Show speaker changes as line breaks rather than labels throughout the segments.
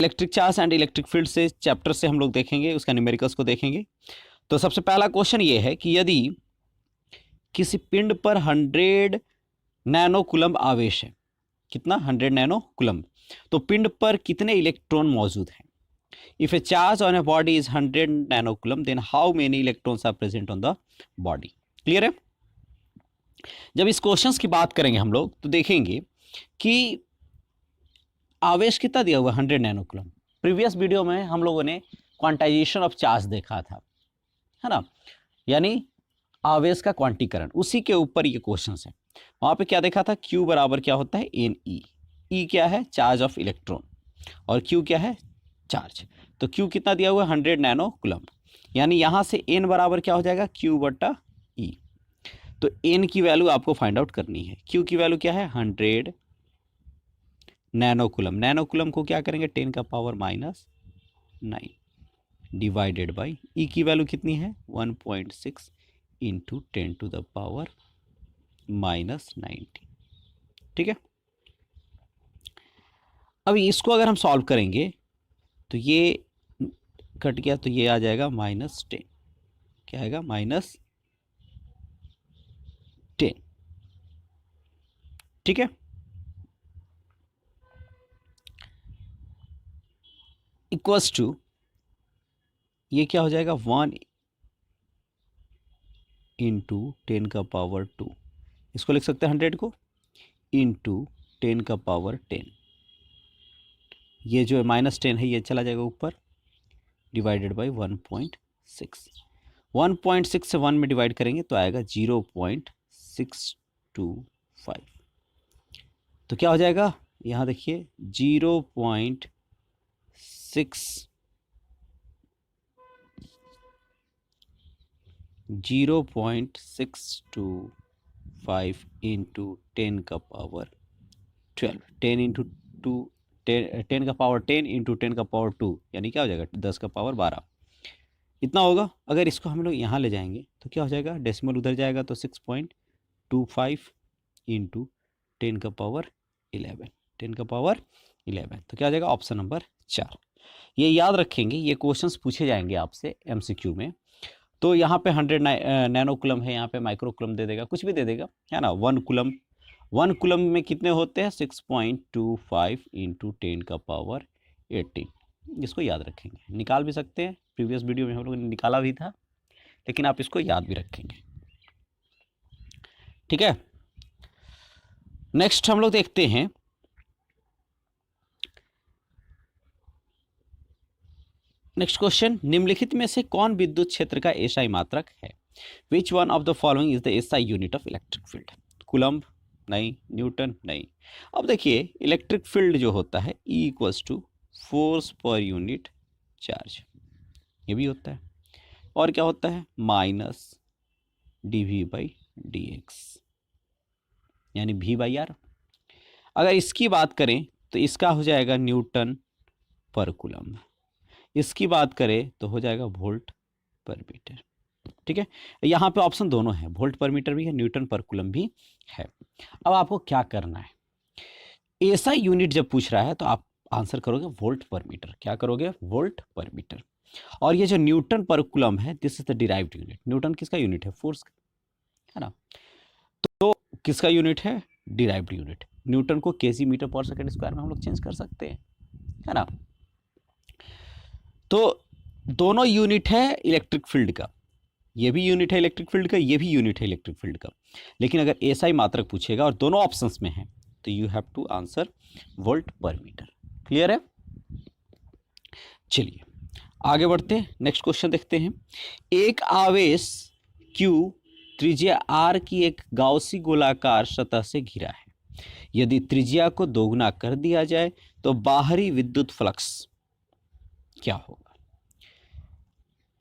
Electric charge and electric field से chapter से हम लोग देखेंगे, उसका न्यूमेरिकल्स को देखेंगे। तो सबसे पहला क्वेश्चन ये है कि यदि किसी पिंड पर 100 नैनो कूलम्ब आवेश है, कितना 100 नैनो कूलम्ब, तो पिंड पर कितने इलेक्ट्रॉन मौजूद हैं? If a charge on a body is 100 nano coulomb then how many electrons are present on the body. Clear है? जब इस क्वेश्चंस की बात करेंगे हम लोग तो देखेंगे कि आवेश कितना दिया हुआ 100 नैनो कूलम्ब। प्रीवियस वीडियो में हम लोगों ने क्वांटाइजेशन ऑफ चार्ज देखा था, है ना, यानी आवेश का क्वांटीकरण, उसी के ऊपर ये क्वेश्चन है। वहां पे क्या देखा था, Q बराबर क्या होता है एन ई, ई क्या है चार्ज ऑफ इलेक्ट्रॉन और Q क्या है चार्ज। तो Q कितना दिया हुआ है 100 नैनो कूलम्ब, यानी यहां से N बराबर क्या हो जाएगा Q बटा E। तो N की वैल्यू आपको फाइंड आउट करनी है। Q की वैल्यू क्या है 100 नैनो कूलम्ब, नैनो कूलम्ब को क्या करेंगे 10 का पावर -9 डिवाइडेड बाई E की वैल्यू कितनी है 1.6 इंटू 10 टू द पावर -90। ठीक है, अब इसको अगर हम सॉल्व करेंगे तो ये कट गया तो ये आ जाएगा -10, क्या आएगा -10। ठीक है, इक्वल्स टू ये क्या हो जाएगा 1 इंटू 10 का पावर 2, इसको लिख सकते हैं 100 को इंटू 10 का पावर 10, ये जो है -10 है ये चला जाएगा ऊपर, डिवाइडेड बाई 1.6, 1.6 से 1 में डिवाइड करेंगे तो आएगा 0.625। तो क्या हो जाएगा यहाँ देखिए 0.625 इंटू 10 का पावर 12, 10 इंटू 2, 10 का पावर 10 इंटू 10 का पावर 2, यानी क्या हो जाएगा 10 का पावर 12, इतना होगा। अगर इसको हम लोग यहाँ ले जाएंगे तो क्या हो जाएगा, डेसिमल उधर जाएगा तो 6.25 इंटू 10 का पावर 11, 10 का पावर 11, तो क्या हो जाएगा ऑप्शन नंबर 4। ये याद रखेंगे, ये क्वेश्चंस पूछे जाएंगे आपसे एमसीक्यू में। तो यहाँ पे 100 नैनो कूलम है, यहाँ पे माइक्रो कूलम दे देगा, कुछ भी दे देगा, है ना। 1 कूलम में कितने होते हैं 6.25 इंटू 10 का पावर 18, इसको याद रखेंगे, निकाल भी सकते हैं, प्रीवियस वीडियो में हम लोगों ने निकाला भी था, लेकिन आप इसको याद भी रखेंगे। ठीक है, नेक्स्ट हम लोग देखते हैं नेक्स्ट क्वेश्चन, निम्नलिखित में से कौन विद्युत क्षेत्र का एसआई मात्रक है? Which one of the following is the SI unit of electric field? Coulomb नहीं, न्यूटन नहीं। अब देखिए इलेक्ट्रिक फील्ड जो होता है E equals to force per unit charge, ये भी होता है, और क्या होता है -dV/dx, यानी V/R। अगर इसकी बात करें तो इसका हो जाएगा न्यूटन पर कूलम्ब, इसकी बात करें तो हो जाएगा वोल्ट पर मीटर। ठीक है, यहाँ पे ऑप्शन दोनों है, वोल्ट पर मीटर भी है, न्यूटन पर कूलम्ब भी है। अब आपको क्या करना है, एसआई यूनिट जब पूछ रहा है तो आप आंसर करोगे वोल्ट पर मीटर, क्या करोगे वोल्ट पर मीटर। और ये जो न्यूटन पर कूलम्ब है this is the derived unit, Newton किसका यूनिट है फोर्स का, है ना, तो किसका यूनिट है डिराइव्ड यूनिट। न्यूटन को केजी मीटर पर सेकंड स्क्वायर में हम लोग चेंज कर सकते हैं, है ना। तो दोनों यूनिट है इलेक्ट्रिक फील्ड का, ये भी यूनिट है इलेक्ट्रिक फील्ड का, ये भी यूनिट है इलेक्ट्रिक फील्ड का, लेकिन अगर एसआई मात्रक पूछेगा और दोनों ऑप्शंस में है तो you have to answer volt per metre. Clear है? चलिए आगे बढ़ते हैं, नेक्स्ट क्वेश्चन देखते हैं। एक आवेश Q त्रिज्या R की एक गाउसी गोलाकार सतह से घिरा है, यदि त्रिज्या को दोगुना कर दिया जाए तो बाहरी विद्युत फ्लक्स क्या होगा?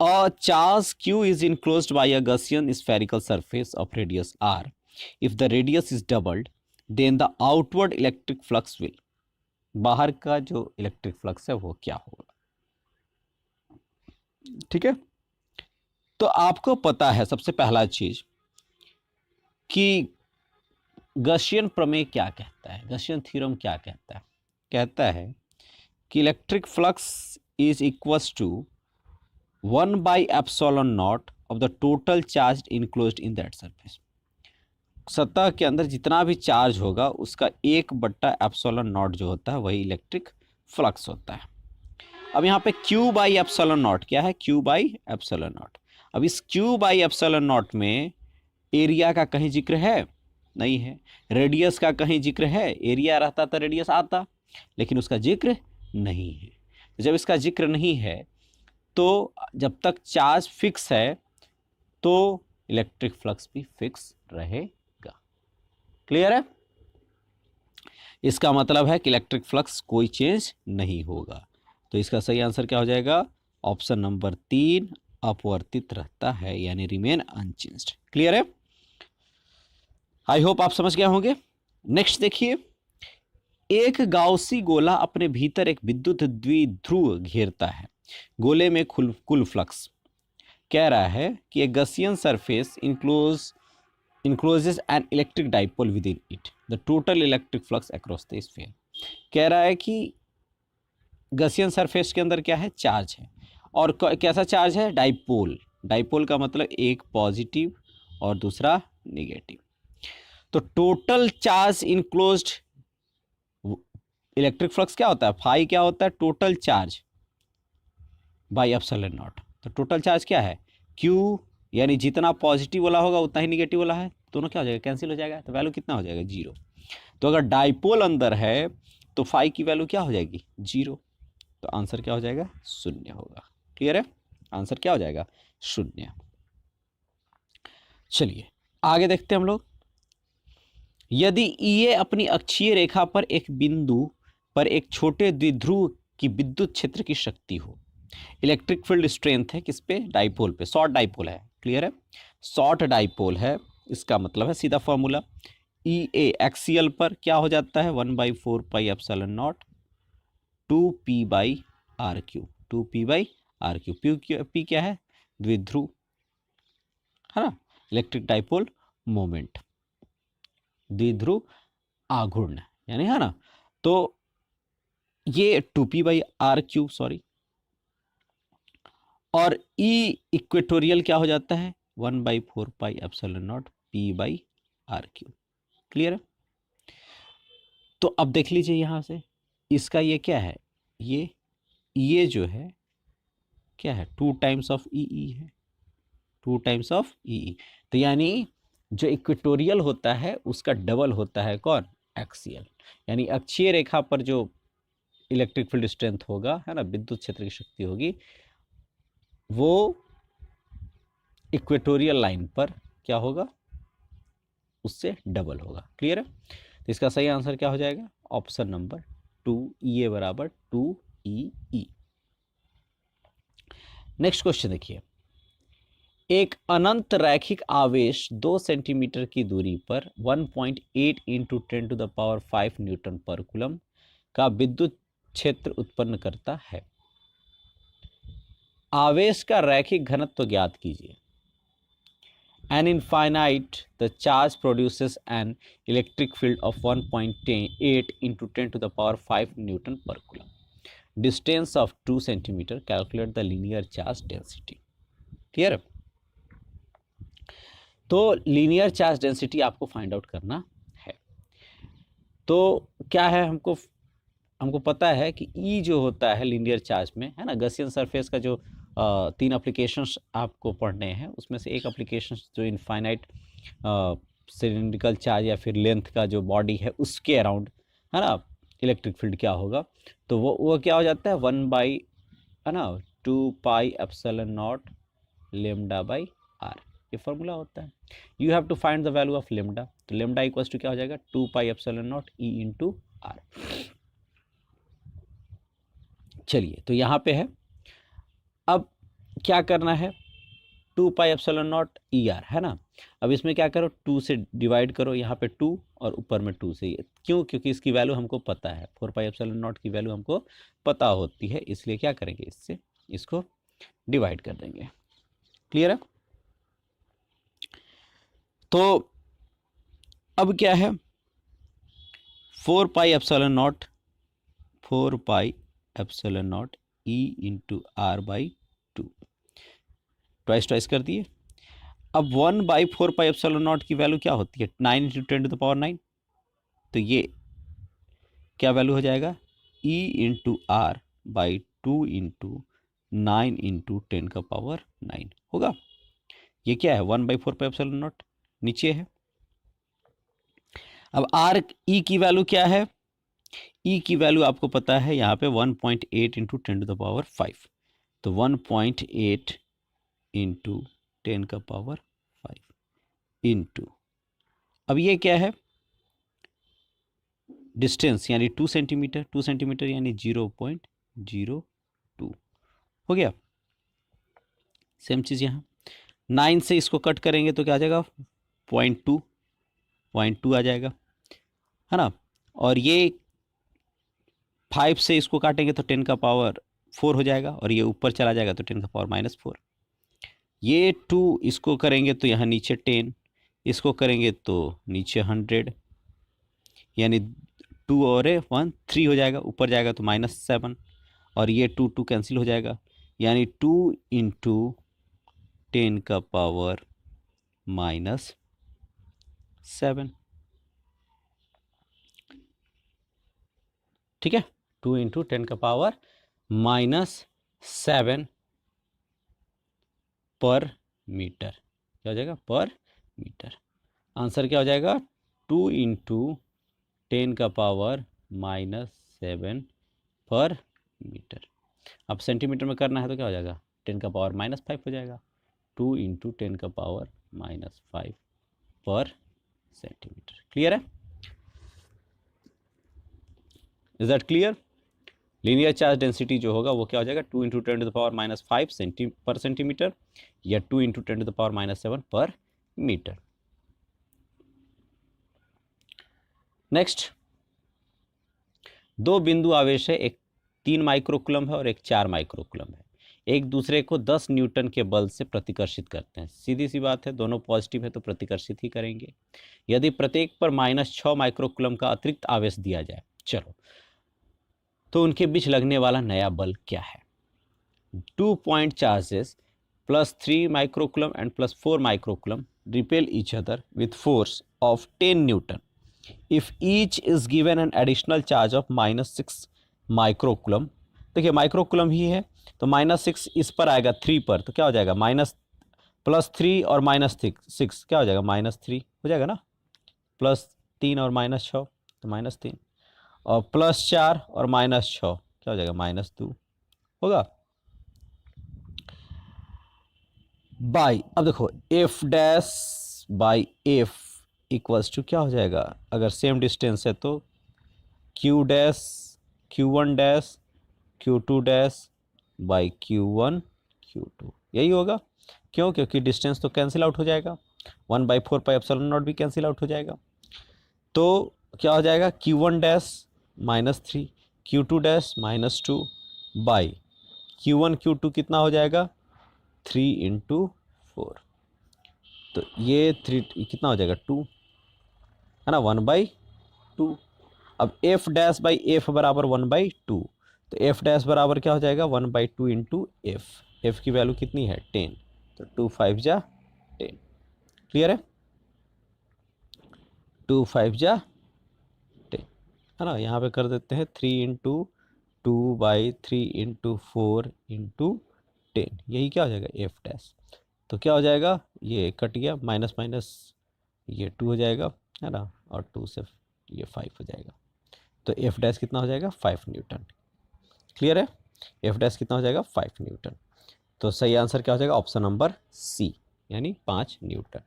A charge Q is enclosed by a Gaussian spherical surface of radius R. If the radius is doubled, then the outward electric flux will, बाहर का जो इलेक्ट्रिक फ्लक्स है वो क्या होगा? ठीक है, तो आपको पता है सबसे पहला चीज कि गॉसियन प्रमेय क्या कहता है, गॉसियन थ्योरम क्या कहता है कि electric flux is equals to 1/ε0 of the total charge enclosed in that surface. सतह के अंदर जितना भी चार्ज होगा उसका 1/ε0 जो होता है वही इलेक्ट्रिक फ्लक्स होता है। अब यहाँ पे Q/ε0 क्या है? Q/ε0। अब इस Q/ε0 में एरिया का कहीं जिक्र है? नहीं है। रेडियस का कहीं जिक्र है? एरिया रहता तो रेडियस आता, लेकिन उसका जिक्र नहीं है। जब इसका जिक्र नहीं है तो जब तक चार्ज फिक्स है तो इलेक्ट्रिक फ्लक्स भी फिक्स रहेगा। क्लियर है? इसका मतलब है कि इलेक्ट्रिक फ्लक्स कोई चेंज नहीं होगा। तो इसका सही आंसर क्या हो जाएगा? ऑप्शन नंबर 3, अपवर्तित रहता है, यानी रिमेन अनचेंज्ड। क्लियर है? आई होप आप समझ गए होंगे। नेक्स्ट देखिए, एक गाउसी गोला अपने भीतर एक विद्युत द्विध्रुव घेरता है। गोले में कुल फ्लक्स कह रहा है कि एक Gaussian surface encloses an electric dipole with in it, the total electric flux across the sphere. कह रहा है कि गसियन सरफेस के अंदर क्या है? चार्ज है। और कैसा चार्ज है? डाइपोल। डाइपोल का मतलब एक पॉजिटिव और दूसरा निगेटिव। तो total charge enclosed electric flux क्या होता है? फाई क्या होता है? Total charge by epsilon not. तो टोटल चार्ज क्या है? Q, यानी जितना पॉजिटिव वाला होगा उतना ही निगेटिव वाला है, दोनों क्या हो जाएगा? कैंसिल हो जाएगा। तो वैल्यू कितना हो जाएगा? 0। तो अगर डाइपोल अंदर है तो फाई की वैल्यू क्या हो जाएगी? 0। तो आंसर क्या हो जाएगा? 0 होगा। क्लियर है? आंसर क्या हो जाएगा? 0। चलिए आगे देखते हैं हम लोग। यदि EA अपनी अक्षीय रेखा पर एक बिंदु पर एक छोटे द्विध्रुव की विद्युत क्षेत्र की शक्ति हो, इलेक्ट्रिक फील्ड स्ट्रेंथ है किस पे? डाइपोल पे। शॉर्ट डाइपोल है। क्लियर है? शॉर्ट डाइपोल है, इसका मतलब है सीधा फॉर्मूला EA एक्सियल पर क्या हो जाता है? 1/4πε0 2p/r3। 2p/r3। P क्या है? द्विध्रुव, है ना? इलेक्ट्रिक डाइपोल मोमेंट, द्विध्रुव आघूर्ण, यानी, है ना? तो ये 2p/r3, सॉरी। और E इक्वेटोरियल क्या हो जाता है? 1/4πε0 p/r3। क्लियर है? तो अब देख लीजिए यहां से, इसका ये क्या है? ये जो है क्या है? 2 टाइम्स ऑफ EE है। 2 टाइम्स ऑफ EE। तो यानी जो इक्वेटोरियल होता है उसका डबल होता है कौन? एक्सियल। यानी अक्षीय रेखा पर जो इलेक्ट्रिक फील्ड स्ट्रेंथ होगा, है ना, विद्युत क्षेत्र की शक्ति होगी, वो इक्वेटोरियल लाइन पर क्या होगा? उससे डबल होगा। क्लियर है? तो इसका सही आंसर क्या हो जाएगा? ऑप्शन नंबर 2, EA बराबर 2EE। नेक्स्ट क्वेश्चन देखिए, एक अनंत रैखिक आवेश 2 सेंटीमीटर की दूरी पर 1.8 × 10⁵ न्यूटन पर कूलम का विद्युत क्षेत्र उत्पन्न करता है। आवेश का रैखिक घनत्व ज्ञात कीजिए। An infinite, the charge produces an electric field of 1.8 × 10⁵ Newton per coulomb. Distance of 2 centimeter. Calculate the linear charge density. Clear? तो लीनियर चार्ज डेंसिटी आपको फाइंड आउट करना है। तो क्या है? हमको पता है कि E जो होता है लीनियर चार्ज में, है ना, गसियन सरफेस का जो 3 एप्लीकेशंस आपको पढ़ने हैं, उसमें से एक एप्लीकेशन जो इनफाइनाइट सिलिंड्रिकल चार्ज या फिर लेंथ का जो बॉडी है उसके अराउंड, है ना, इलेक्ट्रिक फील्ड क्या होगा? तो वो क्या हो जाता है? 1/2πε0 λ/r। ये फॉर्मूला होता है। You have to find the value of lambda. तो लेमडा इक्वल्स टू क्या हो जाएगा? 2πε0 E × r। चलिए, तो यहाँ पे है, अब क्या करना है? 2πε0 ER, है ना। अब इसमें क्या करो? 2 से डिवाइड करो, यहाँ पे 2 और ऊपर में 2 से। क्यों? क्योंकि इसकी वैल्यू हमको पता है, 4πε0 की वैल्यू हमको पता होती है, इसलिए क्या करेंगे? इससे इसको डिवाइड कर देंगे। क्लियर है? तो अब क्या है? 4πε0 epsilon naught E into R by 2, twice कर दिए। अब 1/4 पाई एप्सिलॉन नॉट की वैल्यू क्या होती है, 9 इंटू 10⁹ तो ये क्या वैल्यू हो जाएगा, E into R by 2 into 9 into 10⁹ होगा। ये क्या है, 1/4 पाई एप्सिलॉन नॉट नीचे है। अब आर ई की वैल्यू क्या है, ई की वैल्यू आपको पता है यहाँ पे 1.8 इंटू 10⁵, तो 1.8 इंटू 10⁵ इंटू, अब ये क्या है, डिस्टेंस यानी 2 सेंटीमीटर, 2 सेंटीमीटर यानी 0.02 हो गया। सेम चीज़ यहाँ 9 से इसको कट करेंगे तो क्या आ जाएगा, 0.2 आ जाएगा, है ना। और ये 5 से इसको काटेंगे तो 10⁴ हो जाएगा, और ये ऊपर चला जाएगा तो 10⁻⁴। ये 2 इसको करेंगे तो यहाँ नीचे 10, इसको करेंगे तो नीचे 100, यानी 2 और 1 3 हो जाएगा, ऊपर जाएगा तो -7, और ये 2 2 कैंसिल हो जाएगा, यानी 2 इंटू 10⁻⁷, ठीक है, 2 इंटू 10⁻⁷ पर मीटर, क्या हो जाएगा, पर मीटर। आंसर क्या हो जाएगा, 2 इंटू 10⁻⁷ पर मीटर। अब सेंटीमीटर में करना है तो क्या हो जाएगा, 10⁻⁻5 हो जाएगा, 2 इंटू 10⁻⁻5 पर सेंटीमीटर। क्लियर है, is that clear. Linear charge density जो होगा वो क्या हो जाएगा, 2 इंटू 10⁻⁵ पर सेंटीमीटर, या 2 इंटू 10⁻⁷ पर मीटर। नेक्स्ट, 2 बिंदु आवेश है, एक 3 माइक्रोकुलम है और एक 4 माइक्रोकुलम है, एक दूसरे को 10 न्यूटन के बल से प्रतिकर्षित करते हैं। सीधी सी बात है, दोनों पॉजिटिव है तो प्रतिकर्षित ही करेंगे। यदि प्रत्येक पर -6 माइक्रोकुलम का अतिरिक्त आवेश दिया जाए, चलो, तो उनके बीच लगने वाला नया बल क्या है। 2 point charges +3 microcoulomb and +4 microcoulomb repel each other with force of 10 Newton if each is given an additional charge of -6 microcoulomb। देखिए माइक्रोकुलम ही है तो -6 इस पर आएगा 3 पर, तो क्या हो जाएगा, +3 और -6 क्या हो जाएगा, -3 हो जाएगा ना, +3 और -6 तो -3, और +4 और -6 क्या हो जाएगा, -2 होगा। बाई, अब देखो F dash by F equals to क्या हो जाएगा, अगर सेम डिस्टेंस है तो Q dash Q1 dash Q2 dash by Q1 Q2, यही होगा। क्यों, क्योंकि डिस्टेंस तो कैंसिल आउट हो जाएगा, 1/4 पाई एप्सिलॉन नॉट भी कैंसिल आउट हो जाएगा, तो क्या हो जाएगा, Q1 dash -3 Q2 dash -2 by Q1 Q2 कितना हो जाएगा, 3 इंटू 4, तो ये 3 कितना हो जाएगा, 2 है ना, 1/2। अब एफ डैश बाई एफ बराबर 1/2, तो एफ डैश बराबर क्या हो जाएगा, 1/2 इंटू एफ, एफ की वैल्यू कितनी है, 10, तो 2 5 जा 10, क्लियर है, 2 5 जा 10, है ना। यहाँ पे कर देते हैं 3 इंटू 2/3 इंटू 4 इंटू 10, यही क्या हो जाएगा, एफ डैश, तो क्या हो जाएगा, ये कट गया, माइनस माइनस ये 2 हो जाएगा, है ना, और 2 से ये 5 हो जाएगा, तो एफ डैश कितना हो जाएगा, 5 न्यूटन। क्लियर है, एफ डैश कितना हो जाएगा, 5 न्यूटन। तो सही आंसर क्या हो जाएगा, ऑप्शन नंबर सी, यानी 5 न्यूटन।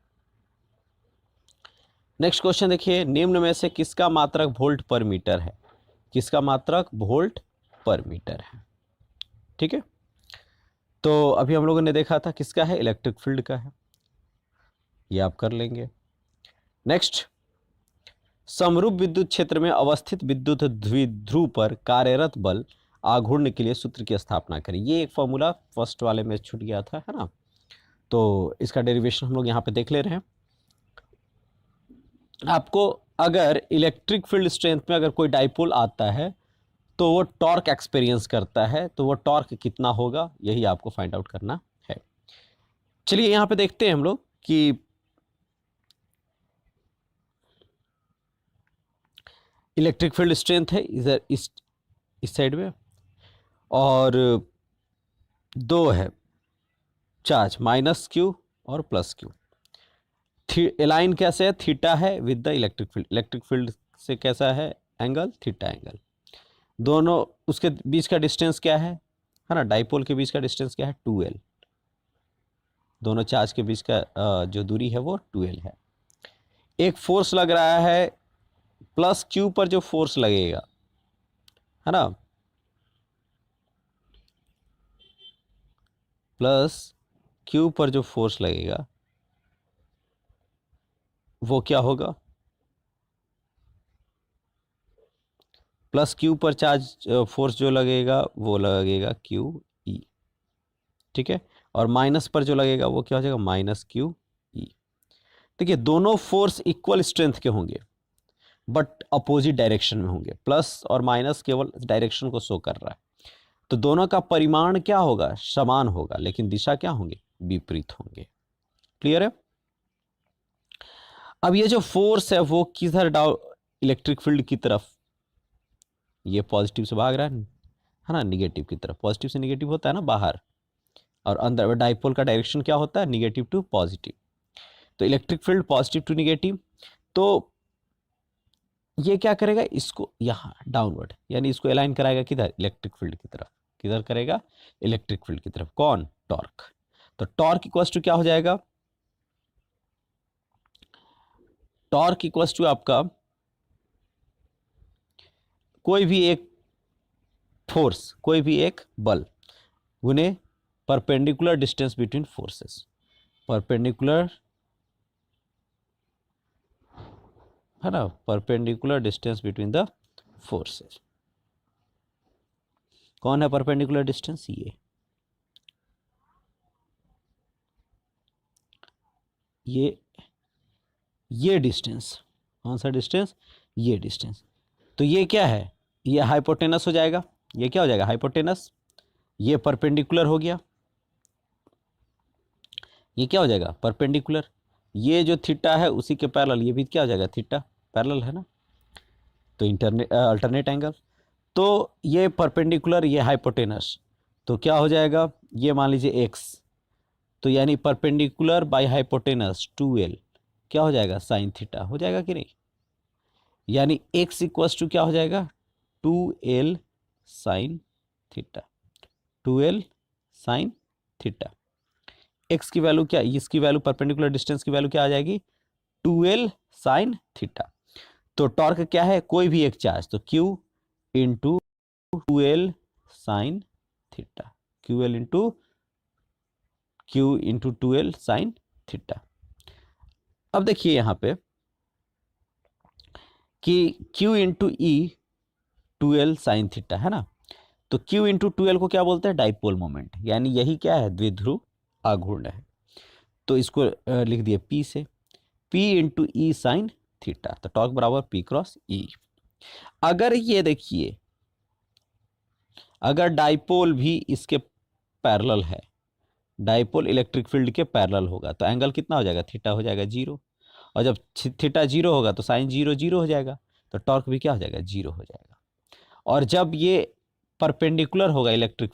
नेक्स्ट क्वेश्चन देखिए, निम्न में से किसका मात्रक वोल्ट पर मीटर है, किसका मात्रक वोल्ट पर मीटर है, ठीक है। तो अभी हम लोगों ने देखा था किसका है, इलेक्ट्रिक फील्ड का है, ये आप कर लेंगे। नेक्स्ट, समरूप विद्युत क्षेत्र में अवस्थित विद्युत द्विध्रुव पर कार्यरत बल आघूर्ण के लिए सूत्र की स्थापना करें। ये एक फॉर्मूला फर्स्ट वाले में छूट गया था, है ना, तो इसका डेरिवेशन हम लोग यहाँ पे देख ले रहे हैं। आपको अगर इलेक्ट्रिक फील्ड स्ट्रेंथ में अगर कोई डाइपोल आता है तो वो टॉर्क एक्सपीरियंस करता है, तो वो टॉर्क कितना होगा यही आपको फाइंड आउट करना है। चलिए यहाँ पे देखते हैं हम लोग कि इलेक्ट्रिक फील्ड स्ट्रेंथ है इधर इस साइड में, और दो है चार्ज माइनस क्यू और प्लस क्यू। लाइन कैसे है, थीटा है with the electric field. Electric field से कैसा है एंगल, थीटा एंगल। दोनों उसके बीच का डिस्टेंस क्या है ना, डाइपोल के बीच का डिस्टेंस क्या है 2l। दोनों चार्ज के बीच का जो दूरी है वो 2l है। एक फोर्स लग रहा है प्लस क्यू पर, जो फोर्स लगेगा है ना, प्लस क्यू पर जो फोर्स लगेगा वो क्या होगा, प्लस क्यू पर चार्ज फोर्स जो लगेगा वो लगेगा क्यू ई, ठीक है। और माइनस पर जो लगेगा वो क्या हो जाएगा, माइनस क्यू ई। देखिए दोनों फोर्स इक्वल स्ट्रेंथ के होंगे बट अपोजिट डायरेक्शन में होंगे। प्लस और माइनस केवल डायरेक्शन को शो कर रहा है, तो दोनों का परिमाण क्या होगा, समान होगा, लेकिन दिशा क्या होंगे, विपरीत होंगे। क्लियर है। अब ये जो फोर्स है वो किधर डाउ, इलेक्ट्रिक फील्ड की तरफ, ये पॉजिटिव से भाग रहा है ना, निगेटिव की तरफ। पॉजिटिव से निगेटिव होता है ना बाहर, और अंदर डाइपोल का डायरेक्शन क्या होता है, निगेटिव टू पॉजिटिव। तो electric field positive to negative, तो ये क्या करेगा, इसको यहाँ डाउनवर्ड, यानी इसको अलाइन कराएगा किधर, इलेक्ट्रिक फील्ड की तरफ। किधर करेगा, इलेक्ट्रिक फील्ड की तरफ। कौन, टॉर्क। तो टॉर्क इक्वल्स टू क्या हो जाएगा, टॉर्क इक्वल्स टू आपका कोई भी एक फोर्स, कोई भी एक बल गुने perpendicular distance between forces. Perpendicular है ना, perpendicular distance between the forces. कौन है परपेंडिकुलर डिस्टेंस, ये डिस्टेंस। कौन सा डिस्टेंस, ये डिस्टेंस। तो ये क्या है, ये हाइपोटेनस हो जाएगा। ये क्या हो जाएगा, हाइपोटेनस। ये परपेंडिकुलर हो गया, ये क्या हो जाएगा, परपेंडिकुलर। ये जो थीटा है उसी के पैरेलल, ये भी क्या हो जाएगा, थीटा पैरेलल है ना, तो अल्टरनेट एंगल। तो ये परपेंडिकुलर, ये हाइपोटेनस, तो क्या हो जाएगा, ये मान लीजिए x, तो यानी परपेंडिकुलर बाय हाइपोटेनस 2l क्या हो जाएगा, साइन थीटा हो जाएगा कि नहीं। यानी x इक्वल्स टू क्या हो जाएगा, 2l sine theta, 2l sine theta. x की वैल्यू क्या, इसकी वैल्यू परपेंडिकुलर डिस्टेंस की वैल्यू क्या आ जाएगी, 2l साइन थीटा। तो टॉर्क क्या है, कोई भी एक चार्ज, तो q into 2l sine theta, QL into Q into 2l sine theta. अब देखिए यहां पे कि Q इंटू ई 2l साइन थीटा है ना, तो Q इंटू 2l को क्या बोलते हैं, डाइपोल मोमेंट, यानी यही क्या है, द्विध्रुव आघूर्ण है। तो इसको लिख दिए P से, P इंटू ई साइन थीटा, तो टॉर्क बराबर P क्रॉस ई। अगर ये देखिए, अगर डाइपोल भी इसके पैरेलल है, डाइपोल इलेक्ट्रिक फील्ड के पैरेलल होगा, तो एंगल कितना हो जाएगा, थीटा हो जाएगा 0। और जब थीटा 0 होगा तो साइन 0 0 हो जाएगा, तो टॉर्क भी क्या हो जाएगा, 0 हो जाएगा। और जब ये परपेंडिकुलर होगा इलेक्ट्रिक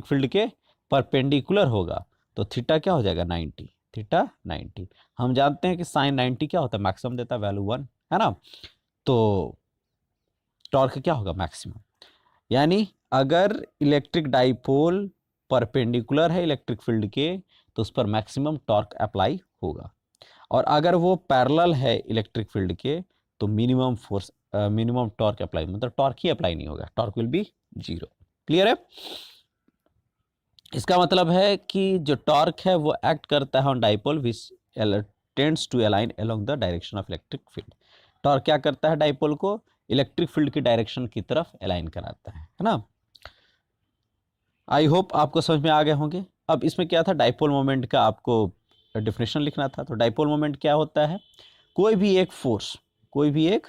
फील्ड के परपेंडिकुलर होगा, तो थीटा क्या हो जाएगा, 90, थीटा 90। हम जानते हैं कि साइन 90 क्या होता है, मैक्सिमम देता है, वैल्यू 1 है ना, तो टॉर्क क्या होगा, मैक्सिमम। यानी अगर इलेक्ट्रिक डाइपोल परपेंडिकुलर है इलेक्ट्रिक फील्ड के, तो उस पर मैक्सिमम टॉर्क अप्लाई होगा। और अगर वो पैरेलल है इलेक्ट्रिक फील्ड के, तो minimum force, minimum torque apply, मतलब टॉर्क ही अप्लाई नहीं होगा, टॉर्क विल बी 0। क्लियर है। इसका मतलब है कि जो टॉर्क है वो एक्ट करता है on dipole which tends to align along the direction of electric field. Torque क्या करता है, डाइपोल को इलेक्ट्रिक फील्ड की डायरेक्शन की तरफ अलाइन कराता है ना। आई होप आपको समझ में आ गए होंगे। अब इसमें क्या था, डाइपोल मोमेंट का आपको डेफिनेशन लिखना था। तो डाइपोल मोमेंट क्या होता है, कोई भी एक फोर्स, कोई भी एक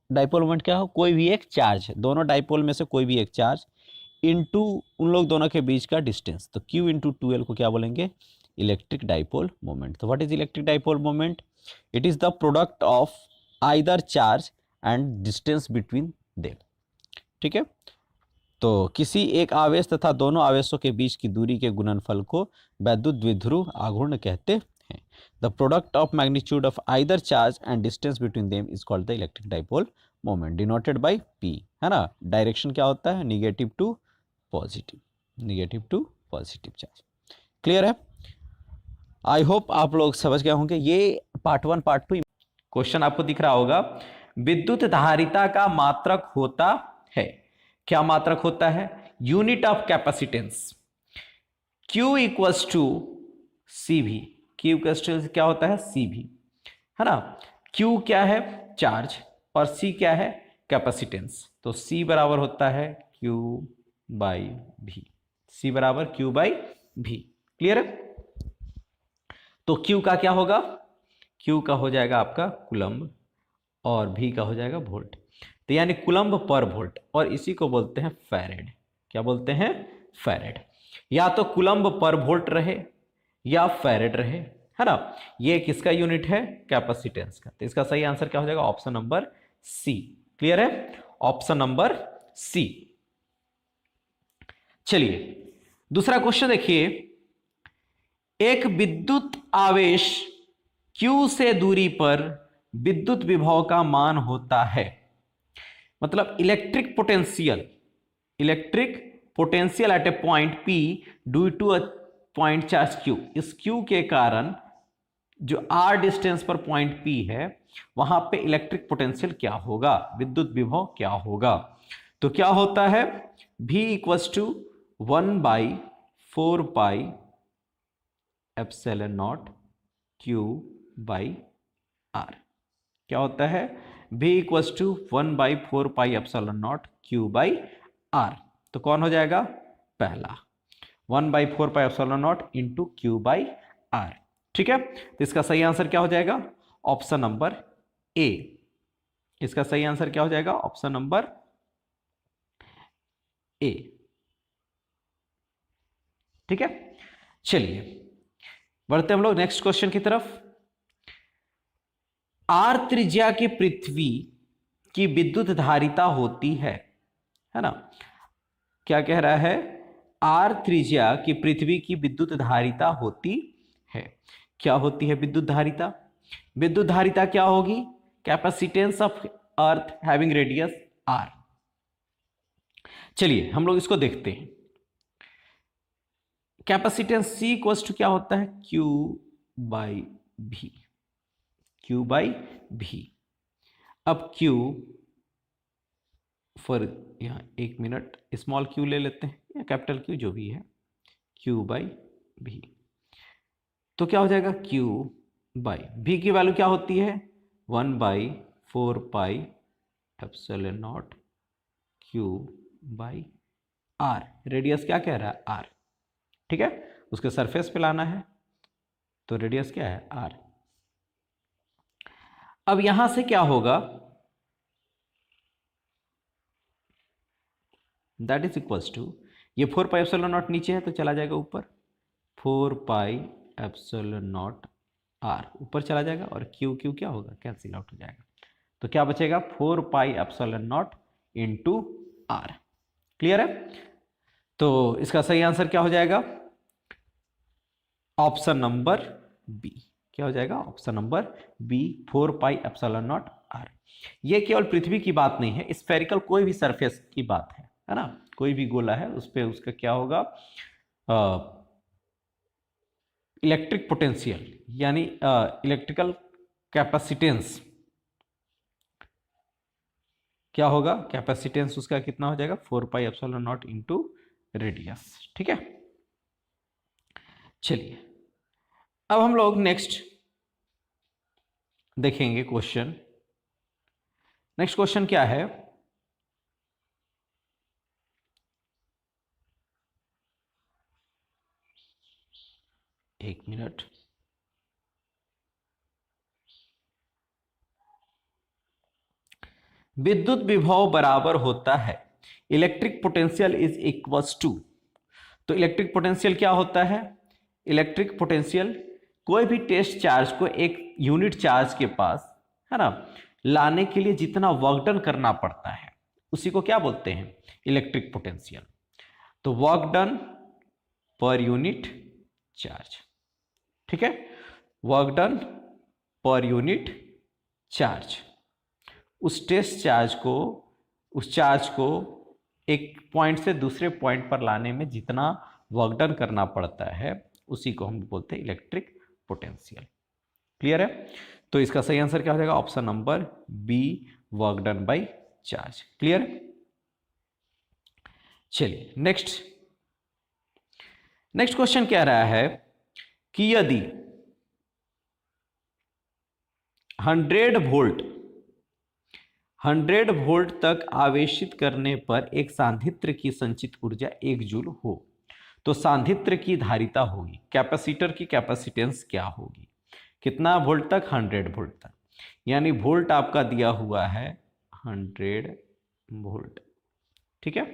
डाइपोल मोमेंट क्या हो, कोई भी एक चार्ज, दोनों डाइपोल में से कोई भी एक चार्ज इनटू उन लोग दोनों के बीच का डिस्टेंस, तो Q इंटू 2L को क्या बोलेंगे, इलेक्ट्रिक डाइपोल मोमेंट। तो what is electric dipole moment, it is the product of either charge and distance between them. ठीक है, तो किसी एक आवेश तथा दोनों आवेशों के बीच की दूरी के गुणनफल को वैद्युत द्विध्रुव आघूर्ण कहते हैं। The product of magnitude of either charge and distance between them is called the electric dipole moment, denoted by P, है ना। डायरेक्शन क्या होता है, negative to positive, negative to positive charge. Clear है, आई होप आप लोग समझ गए होंगे। ये पार्ट 1 पार्ट 2 क्वेश्चन आपको दिख रहा होगा। विद्युत धारिता का मात्रक होता है, क्या मात्रक होता है, unit of capacitance, Q equals to CV, Q equals to क्या होता है, CV, है ना। Q क्या है, चार्ज, और C क्या है, कैपेसिटेंस, तो C बराबर होता है Q बाई V, C बराबर Q बाई V। क्लियर है, तो Q का क्या होगा, Q का हो जाएगा आपका कूलम्ब और V का हो जाएगा वोल्ट, तो यानी कूलम्ब पर वोल्ट, और इसी को बोलते हैं फैरेड। क्या बोलते हैं, फैरेड। या तो कूलम्ब पर वोल्ट रहे या फैरेड रहे, है ना। ये किसका यूनिट है, कैपेसिटेंस का, तो इसका सही आंसर क्या हो जाएगा, ऑप्शन नंबर सी। क्लियर है, ऑप्शन नंबर सी। चलिए दूसरा क्वेश्चन देखिए, एक विद्युत आवेश Q से दूरी पर विद्युत विभव का मान होता है, मतलब electric potential, electric potential at a point P due to a point charge Q, इस Q के कारण जो R डिस्टेंस पर पॉइंट P है वहां पे इलेक्ट्रिक पोटेंशियल क्या होगा, विद्युत विभव क्या होगा। तो क्या होता है, V equals to 1/4 epsilon naught Q by R। क्या होता है, V equals to 1/4 epsilon naught Q by R। तो कौन हो जाएगा, पहला 1/4 epsilon naught into Q by R। ठीक है, तो इसका सही आंसर क्या हो जाएगा, ऑप्शन नंबर ए। इसका सही आंसर क्या हो जाएगा, ऑप्शन नंबर ए। ठीक है, चलिए बढ़ते हम लोग नेक्स्ट क्वेश्चन की तरफ। R त्रिज्या की पृथ्वी की विद्युत धारिता होती है ना। क्या कह रहा है, R त्रिज्या की पृथ्वी की विद्युत धारिता होती है। क्या होती है विद्युत धारिता, विद्युत धारिता क्या होगी, capacitance of earth having radius R। चलिए हम लोग इसको देखते हैं। कैपेसिटेंस C इक्वल्स टू क्या होता है, Q by V, Q by V। अब Q फॉर यहाँ एक मिनट स्मॉल Q ले लेते हैं या कैपिटल Q जो भी है, Q बाई V। तो क्या हो जाएगा, Q बाई V की वैल्यू क्या होती है, 1/4 epsilon naught Q by R। Radius क्या कह रहा है, R। ठीक है, उसके सरफेस पे लाना है, तो रेडियस क्या है, R। अब यहां से क्या होगा, दैट इज इक्वल्स टू, ये 4 एप्सिलॉन नॉट नीचे है तो चला जाएगा ऊपर, 4 एप्सिलॉन नॉट R ऊपर चला जाएगा, और Q Q क्या होगा, कैंसिल आउट हो जाएगा, तो क्या बचेगा, 4 epsilon naught into R। Clear है, तो इसका सही आंसर क्या हो जाएगा, ऑप्शन नंबर बी। क्या हो जाएगा, option number B, 4 epsilon naught R। ये केवल पृथ्वी की बात नहीं है, स्फेरिकल कोई भी सरफेस की बात है ना, कोई भी गोला है उस पर उसका क्या होगा, इलेक्ट्रिक पोटेंशियल यानी इलेक्ट्रिकल कैपेसिटेंस क्या होगा, कैपेसिटेंस उसका कितना हो जाएगा, 4 एप्सिलॉन नॉट इंटू रेडियस। ठीक है, चलिए अब हम लोग नेक्स्ट देखेंगे क्वेश्चन। नेक्स्ट क्वेश्चन क्या है, एक मिनट, विद्युत विभव बराबर होता है electric potential is equals to. तो इलेक्ट्रिक पोटेंशियल क्या होता है? इलेक्ट्रिक पोटेंशियल कोई भी टेस्ट चार्ज को एक यूनिट चार्ज के पास, है ना, लाने के लिए जितना वर्क डन करना पड़ता है उसी को क्या बोलते हैं? Electric potential. तो work done per unit charge, ठीक है, work done per unit charge. उस टेस्ट चार्ज को, उस चार्ज को एक पॉइंट से दूसरे पॉइंट पर लाने में जितना वर्क डन करना पड़ता है उसी को हम बोलते हैं इलेक्ट्रिक पोटेंशियल। क्लियर है? तो इसका सही आंसर क्या हो जाएगा? Option number B, work done by charge. Clear? चलिए नेक्स्ट क्वेश्चन कह रहा है कि यदि 100 वोल्ट तक आवेशित करने पर एक सांधित्र की संचित ऊर्जा 1 जूल हो तो सांधित्र की धारिता होगी, कैपेसिटर की कैपेसिटेंस क्या होगी? कितना वोल्ट तक? 100 वोल्ट तक। यानी वोल्ट आपका दिया हुआ है 100 वोल्ट, ठीक है।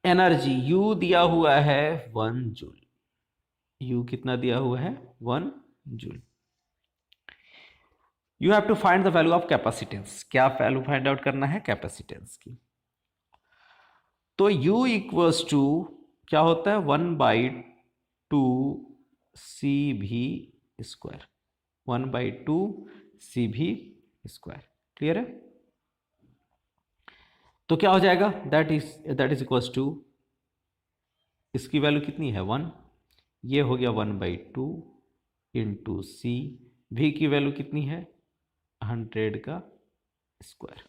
एनर्जी यू दिया हुआ है 1 जूल। यू कितना दिया हुआ है? 1 joule. You have to find the value of capacitance. क्या वैल्यू फाइंड आउट करना है? कैपेसिटेंस की। तो U इक्वल्स टू क्या होता है? 1/2 CV square, 1/2 CV square. Clear है? तो क्या हो जाएगा? दैट इज इक्वल्स टू, इसकी वैल्यू कितनी है? 1। ये हो गया 1/2 इंटू सी। भी की वैल्यू कितनी है? 100 का स्क्वायर,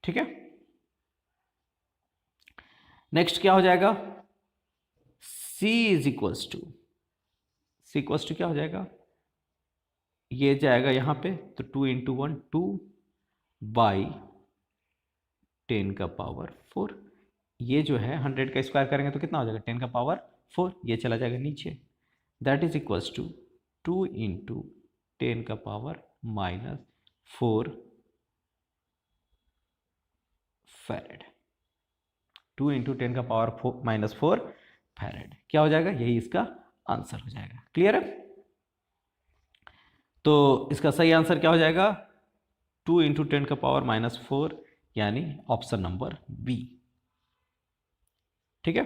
ठीक है। नेक्स्ट क्या हो जाएगा? C is equals to, C equals to क्या हो जाएगा? ये जाएगा यहां पे, तो 2 इंटू 1 2 बाई 10 का पावर 4। ये जो है 100 का स्क्वायर करेंगे तो कितना हो जाएगा? 10 का पावर 4। ये चला जाएगा नीचे। That is equals to 2 into 10 का पावर -4 फैरेड। 2 इंटू 10 का पावर -4 फैरेड। क्या हो जाएगा? यही इसका आंसर हो जाएगा। क्लियर है? तो इसका सही आंसर क्या हो जाएगा? 2 इंटू 10 का पावर -4, यानी ऑप्शन नंबर बी, ठीक है।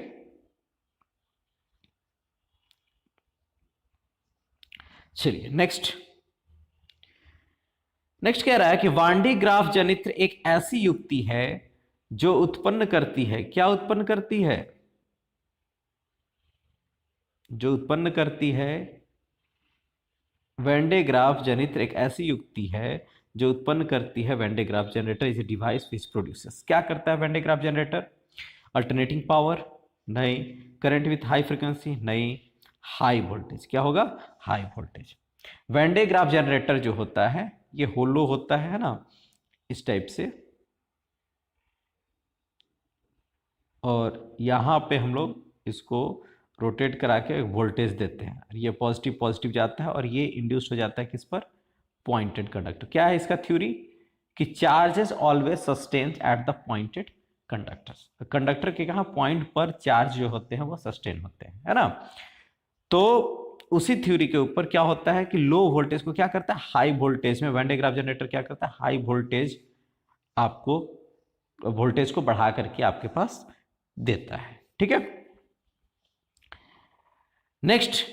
चलिए नेक्स्ट कह रहा है कि वांडी ग्राफ जनित्र एक ऐसी युक्ति है जो उत्पन्न करती है, क्या उत्पन्न करती है? जो उत्पन्न करती है, वेन डे ग्राफ जनित्र एक ऐसी युक्ति है जो उत्पन्न करती है। Van de Graaff generator is a device which produces. क्या करता है Van de Graaff generator? Alternating power? नहीं। Current with high frequency? नहीं। High voltage? क्या होगा? High voltage. Van de Graaff generator जो होता है ये होलो होता है ना, इस टाइप से, और यहां पे हम लोग इसको रोटेट करा के वोल्टेज देते हैं। ये पॉजिटिव पॉजिटिव जाता है और ये इंड्यूस हो जाता है किस पर? Pointed conductor. क्या है इसका थ्योरी? कि charges always sustained at the pointed conductors. Conductor के कहा पॉइंट पर चार्ज जो होते हैं वो सस्टेन होते हैं, है ना। तो उसी थ्योरी के ऊपर क्या होता है कि लो वोल्टेज को क्या करता है? हाई वोल्टेज में। वेन डे ग्राफ जनरेटर क्या करता है? हाई वोल्टेज, आपको वोल्टेज को बढ़ा करके आपके पास देता है, ठीक है। नेक्स्ट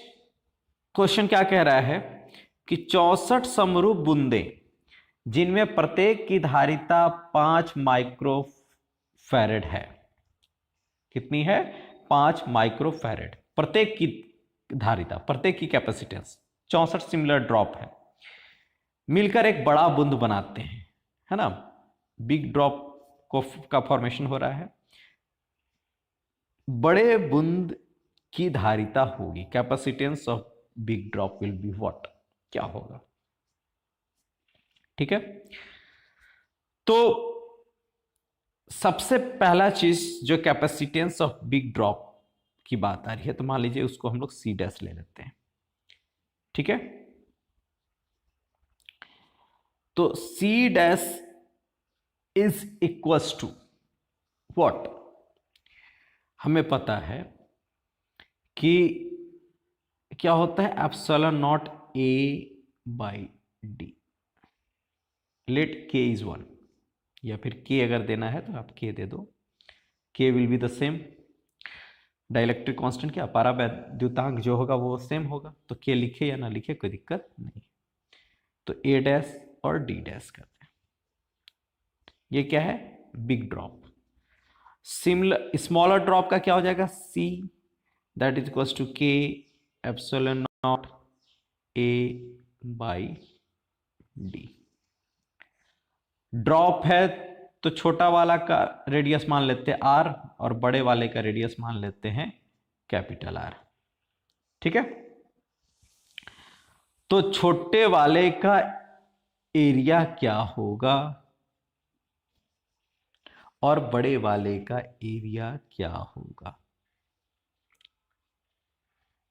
क्वेश्चन क्या कह रहा है कि 64 समरूप बूंदे जिनमें प्रत्येक की धारिता 5 माइक्रोफैरेड है। कितनी है? 5 माइक्रोफैरेड प्रत्येक की धारिता, प्रत्येक की कैपेसिटेंस। 64 सिमिलर ड्रॉप है, मिलकर एक बड़ा बूंद बनाते हैं, है ना। बिग ड्रॉप का फॉर्मेशन हो रहा है। बड़े बूंद की धारिता होगी, capacitance of big drop will be what? क्या होगा? ठीक है। तो सबसे पहला चीज जो कैपेसिटेंस ऑफ बिग ड्रॉप की बात आ रही है, तो मान लीजिए उसको हम लोग C डैश ले लेते हैं, ठीक है। तो C dash is equals to what? हमें पता है कि क्या होता है, epsilon naught A by D. Let K is 1, या फिर के अगर देना है तो आप के दे दो। के will be the same, dielectric constant क्या, परावैद्युतांक जो होगा वो सेम होगा, तो के लिखे या ना लिखे कोई दिक्कत नहीं। तो ए डैश और डी डैश करते हैं। ये क्या है, big drop. Similar smaller drop का क्या हो जाएगा, C that is equals to K epsilon naught A by D. Drop है तो छोटा वाला का रेडियस मान लेते हैं आर, और बड़े वाले का रेडियस मान लेते हैं कैपिटल आर। ठीक है, तो छोटे वाले का एरिया क्या होगा और बड़े वाले का एरिया क्या होगा?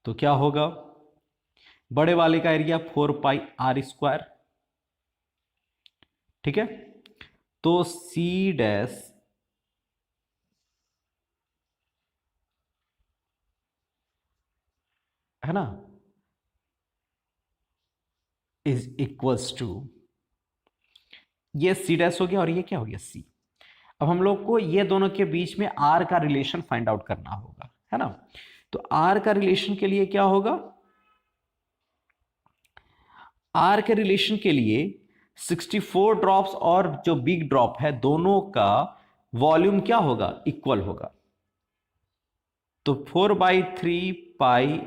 तो क्या होगा, बड़े वाले का एरिया 4 पाई आर स्क्वायर। ठीक है, तो सी डैश है ना इज इक्वल्स टू, ये सी डैश हो गया और ये क्या हो गया, सी। अब हम लोग को ये दोनों के बीच में आर का रिलेशन फाइंड आउट करना होगा, है ना। तो आर का रिलेशन के लिए क्या होगा, आर के रिलेशन के लिए 64 ड्रॉप्स और जो बिग ड्रॉप है दोनों का वॉल्यूम क्या होगा, इक्वल होगा। तो 4/3 pi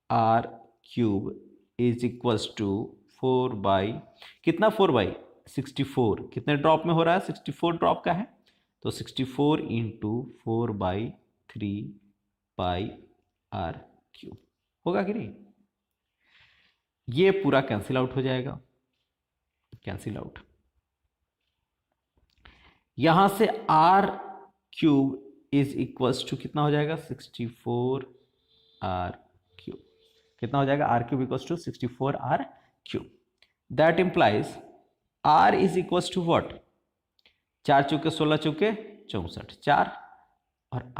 R cube is equals to 4 by कितना, 4/64। कितने ड्रॉप में हो रहा है, 64 ड्रॉप का है, तो 64 इंटू 4/3 पाई आर क्यूब होगा कि नहीं। ये पूरा कैंसिल आउट हो जाएगा, कैंसिल आउट। यहां से R cube is equals to कितना हो जाएगा, 64 आर क्यूब। कितना हो जाएगा, R cube equals to 64 R cube. That implies R is equals to what, 4 चौके 16 चौके 64, 4 और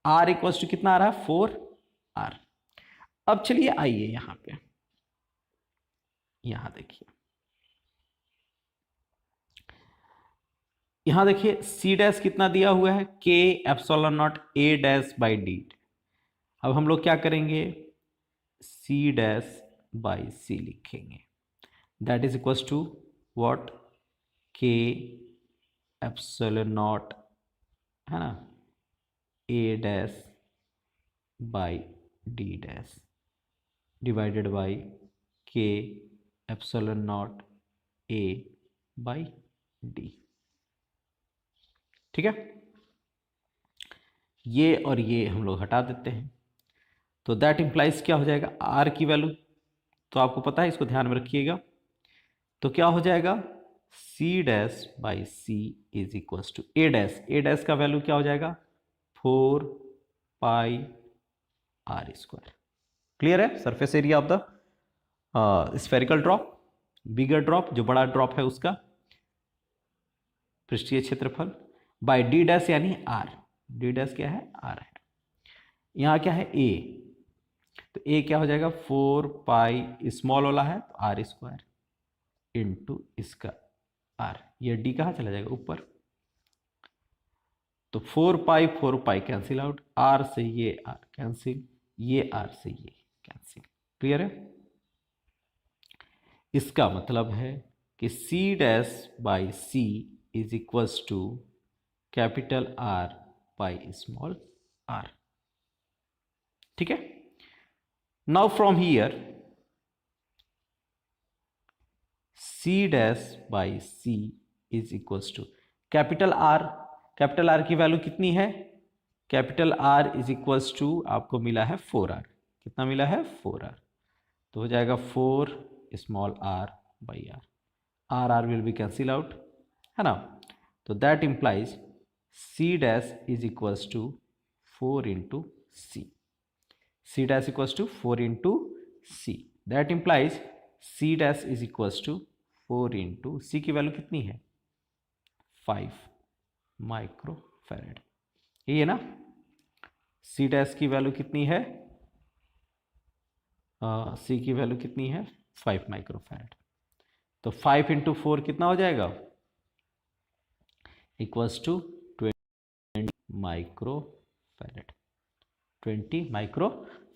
आर इक्वल्स टू कितना आ रहा है, 4 आर। अब चलिए आइए यहां पे, यहां देखिए, यहां देखिए सी डैश कितना दिया हुआ है, के epsilon naught A dash by D. अब हम लोग क्या करेंगे, सी डैश बाई सी लिखेंगे, that is equals to what, K epsilon naught, है ना, A dash by D dash divided by K epsilon naught A by D. ठीक है, ये और ये हम लोग हटा देते हैं, तो दैट इंप्लाइज क्या हो जाएगा, आर की वैल्यू तो आपको पता है, इसको ध्यान में रखिएगा। तो क्या हो जाएगा, C dash by C is equals to A dash, A dash का वैल्यू क्या हो जाएगा, 4 पाई आर स्क्वायर। क्लियर है, surface area of the spherical drop, bigger drop जो बड़ा ड्रॉप है उसका पृष्ठीय क्षेत्रफल, बाय डी डैश यानी आर। डी डैश क्या है, आर है। यहां क्या है, ए, तो ए क्या हो जाएगा, 4 पाई स्मॉल वाला है तो आर स्क्वायर इंटू इसका आर। ये डी कहाँ चला जाएगा, ऊपर, तो 4 पाई कैंसिल आउट, आर से ये आर कैंसिल, ये आर से ये कैंसिल। क्लियर है, इसका मतलब है कि C dash by C is equals to capital R by small R. ठीक है, now from here C dash by C is equals to capital R. Capital R की वैल्यू कितनी है, capital R is equals to आपको मिला है 4r। कितना मिला है, 4r, तो हो जाएगा 4 small r by r। R R will be cancel out, है ना। तो that implies C dash is equals to 4 into C. C dash equals to 4 into C, that implies C dash is equals to 4 into C की value कितनी है 5 micro farad, ये है ना। सी dash की वैल्यू कितनी है, सी की वैल्यू कितनी है 5 माइक्रो फैरेड। तो 5 इंटू 4 कितना हो जाएगा, equals to 20 micro farad, 20 micro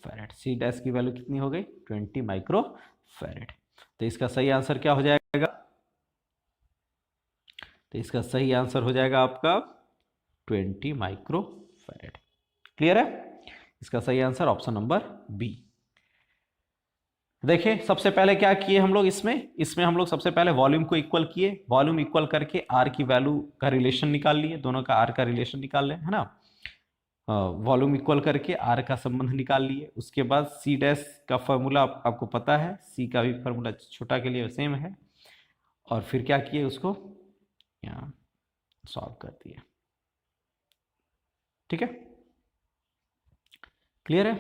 farad. C dash की वैल्यू कितनी हो गई 20 माइक्रो फैरेड। तो इसका सही आंसर क्या हो जाएगा, तो इसका सही आंसर हो जाएगा आपका 20 माइक्रो फैरेड। क्लियर है, इसका सही आंसर ऑप्शन नंबर बी। देखिए सबसे पहले क्या किए हम लोग, इसमें हम लोग सबसे पहले वॉल्यूम को इक्वल किए, वॉल्यूम इक्वल करके आर की वैल्यू का रिलेशन निकाल लिए, दोनों का आर का रिलेशन निकाल ले, है ना। वॉल्यूम इक्वल करके आर का संबंध निकाल लिए। उसके बाद सी डैश का फॉर्मूला आपको पता है, सी का भी फॉर्मूला छोटा के लिए सेम है। और फिर क्या किए, उसको यहाँ सॉल्व कर दिए। ठीक है, क्लियर है।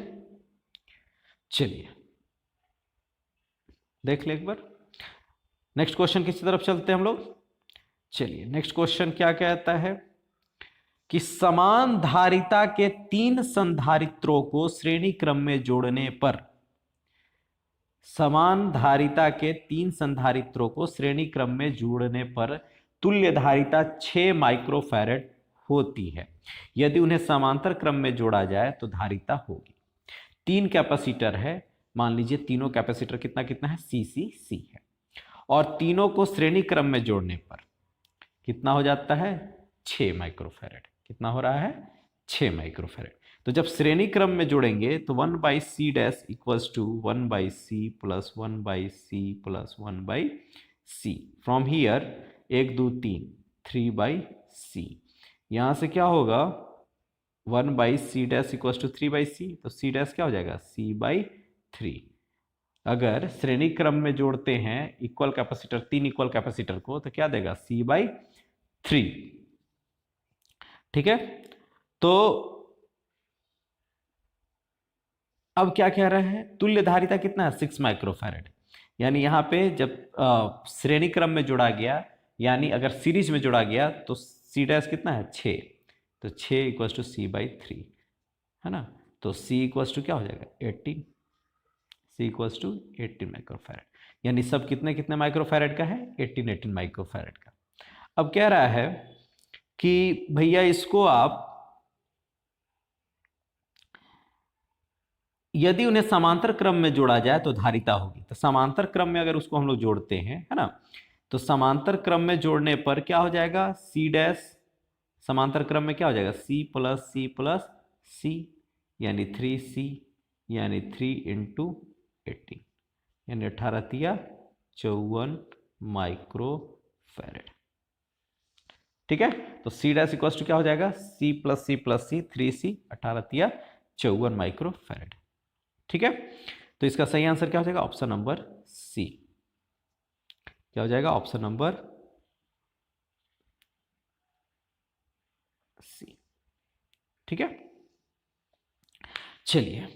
चलिए देख ले एक बार, नेक्स्ट क्वेश्चन किसी तरफ चलते हैं हम लोग। चलिए नेक्स्ट क्वेश्चन क्या कहता है कि समान धारिता के 3 संधारित्रों को श्रेणी क्रम में जोड़ने पर, समान धारिता के 3 संधारित्रों को श्रेणी क्रम में जोड़ने पर तुल्य धारिता 6 माइक्रोफैरेड होती है। यदि उन्हें समांतर क्रम में जोड़ा जाए तो धारिता होगी। 3 कैपेसिटर है, मान लीजिए तीनों कैपेसिटर कितना कितना है, सी है, और तीनों को श्रेणी क्रम में जोड़ने पर कितना हो जाता है 6 माइक्रोफैरेड। कितना हो रहा है 6 माइक्रोफैरेड। तो जब श्रेणी क्रम में जोड़ेंगे तो 1 by C dash equals to 1 by C plus 1 by C plus 1 by C. From here 1 2 3 3 by C. यहां से क्या होगा 1 by C dash equals to 3 by C, तो सी डैश क्या हो जाएगा सी बाई 3। अगर श्रेणी क्रम में जोड़ते हैं इक्वल कैपेसिटर, 3 इक्वल कैपेसिटर को, तो क्या देगा सी बाई 3। ठीक है, तो अब क्या कह रहे हैं, तुल्य धारिता कितना है 6 माइक्रोफैरेड। यानी यहां पे जब श्रेणी क्रम में जोड़ा गया, यानी अगर सीरीज में जोड़ा गया तो सी डैश कितना है 6, तो 6 इक्वल्स टू सी बाई 3, है ना। तो सी इक्वल्स टू क्या हो जाएगा 18, सी इक्वल्स टू 18 माइक्रोफैरेड। यानी सब कितने कितने माइक्रोफैरेड का है 18 माइक्रोफैरेड का। अब कह रहा है कि भैया इसको आप, यदि उन्हें समांतर क्रम में जोड़ा जाए तो धारिता होगी। तो समांतर क्रम में अगर उसको हम लोग जोड़ते हैं, है ना, तो समांतर क्रम में जोड़ने पर क्या हो जाएगा सी डैश, समांतर क्रम में क्या हो जाएगा सी प्लस सी, यानी 3C, यानी 3 इंटू 18, यानी 18 तिया 54 माइक्रोफैरेड। ठीक है, तो सी डैश इक्वल्स टू क्या हो जाएगा सी प्लस सी 3C, 18 तिया 54 माइक्रोफैरेड। ठीक है, तो इसका सही आंसर क्या हो जाएगा ऑप्शन नंबर सी। क्या हो जाएगा ऑप्शन नंबर सी। ठीक है, चलिए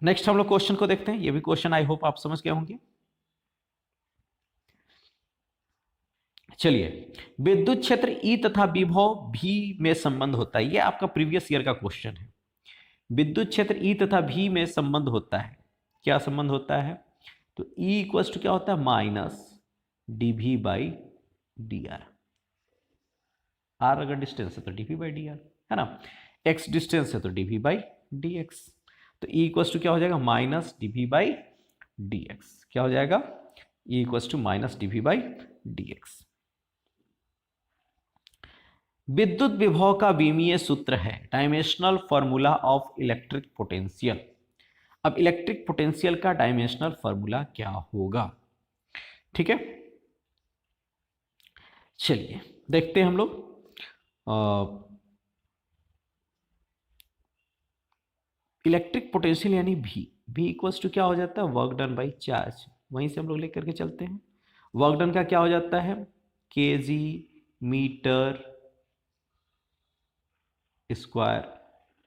नेक्स्ट हम लोग क्वेश्चन को देखते हैं। ये भी क्वेश्चन आई होप आप समझ गए होंगे। चलिए, विद्युत क्षेत्र ई तथा विभव भी में संबंध होता है। ये आपका प्रीवियस ईयर का क्वेश्चन है। विद्युत क्षेत्र ई तथा भी में संबंध होता है। क्या संबंध होता है, तो ई इक्वल्स टू क्या होता है minus DV by D R. R अगर डिस्टेंस है तो डीवी बाई डी आर, है ना। एक्स डिस्टेंस है तो डीवी बाई डी एक्स। तो ई इक्वल्स टू क्या हो जाएगा minus DV by D X. क्या हो जाएगा E equals to minus DV by D X. विद्युत विभव का विमीय सूत्र है dimensional formula of electric potential. अब इलेक्ट्रिक पोटेंशियल का डायमेंशनल फॉर्मूला क्या होगा। ठीक है, चलिए देखते हैं हम लोग। इलेक्ट्रिक पोटेंशियल यानी भी इक्वल्स टू क्या हो जाता है वर्क डन बाई चार्ज। वहीं से हम लोग लेकर के चलते हैं। वर्क डन का क्या हो जाता है KG metre square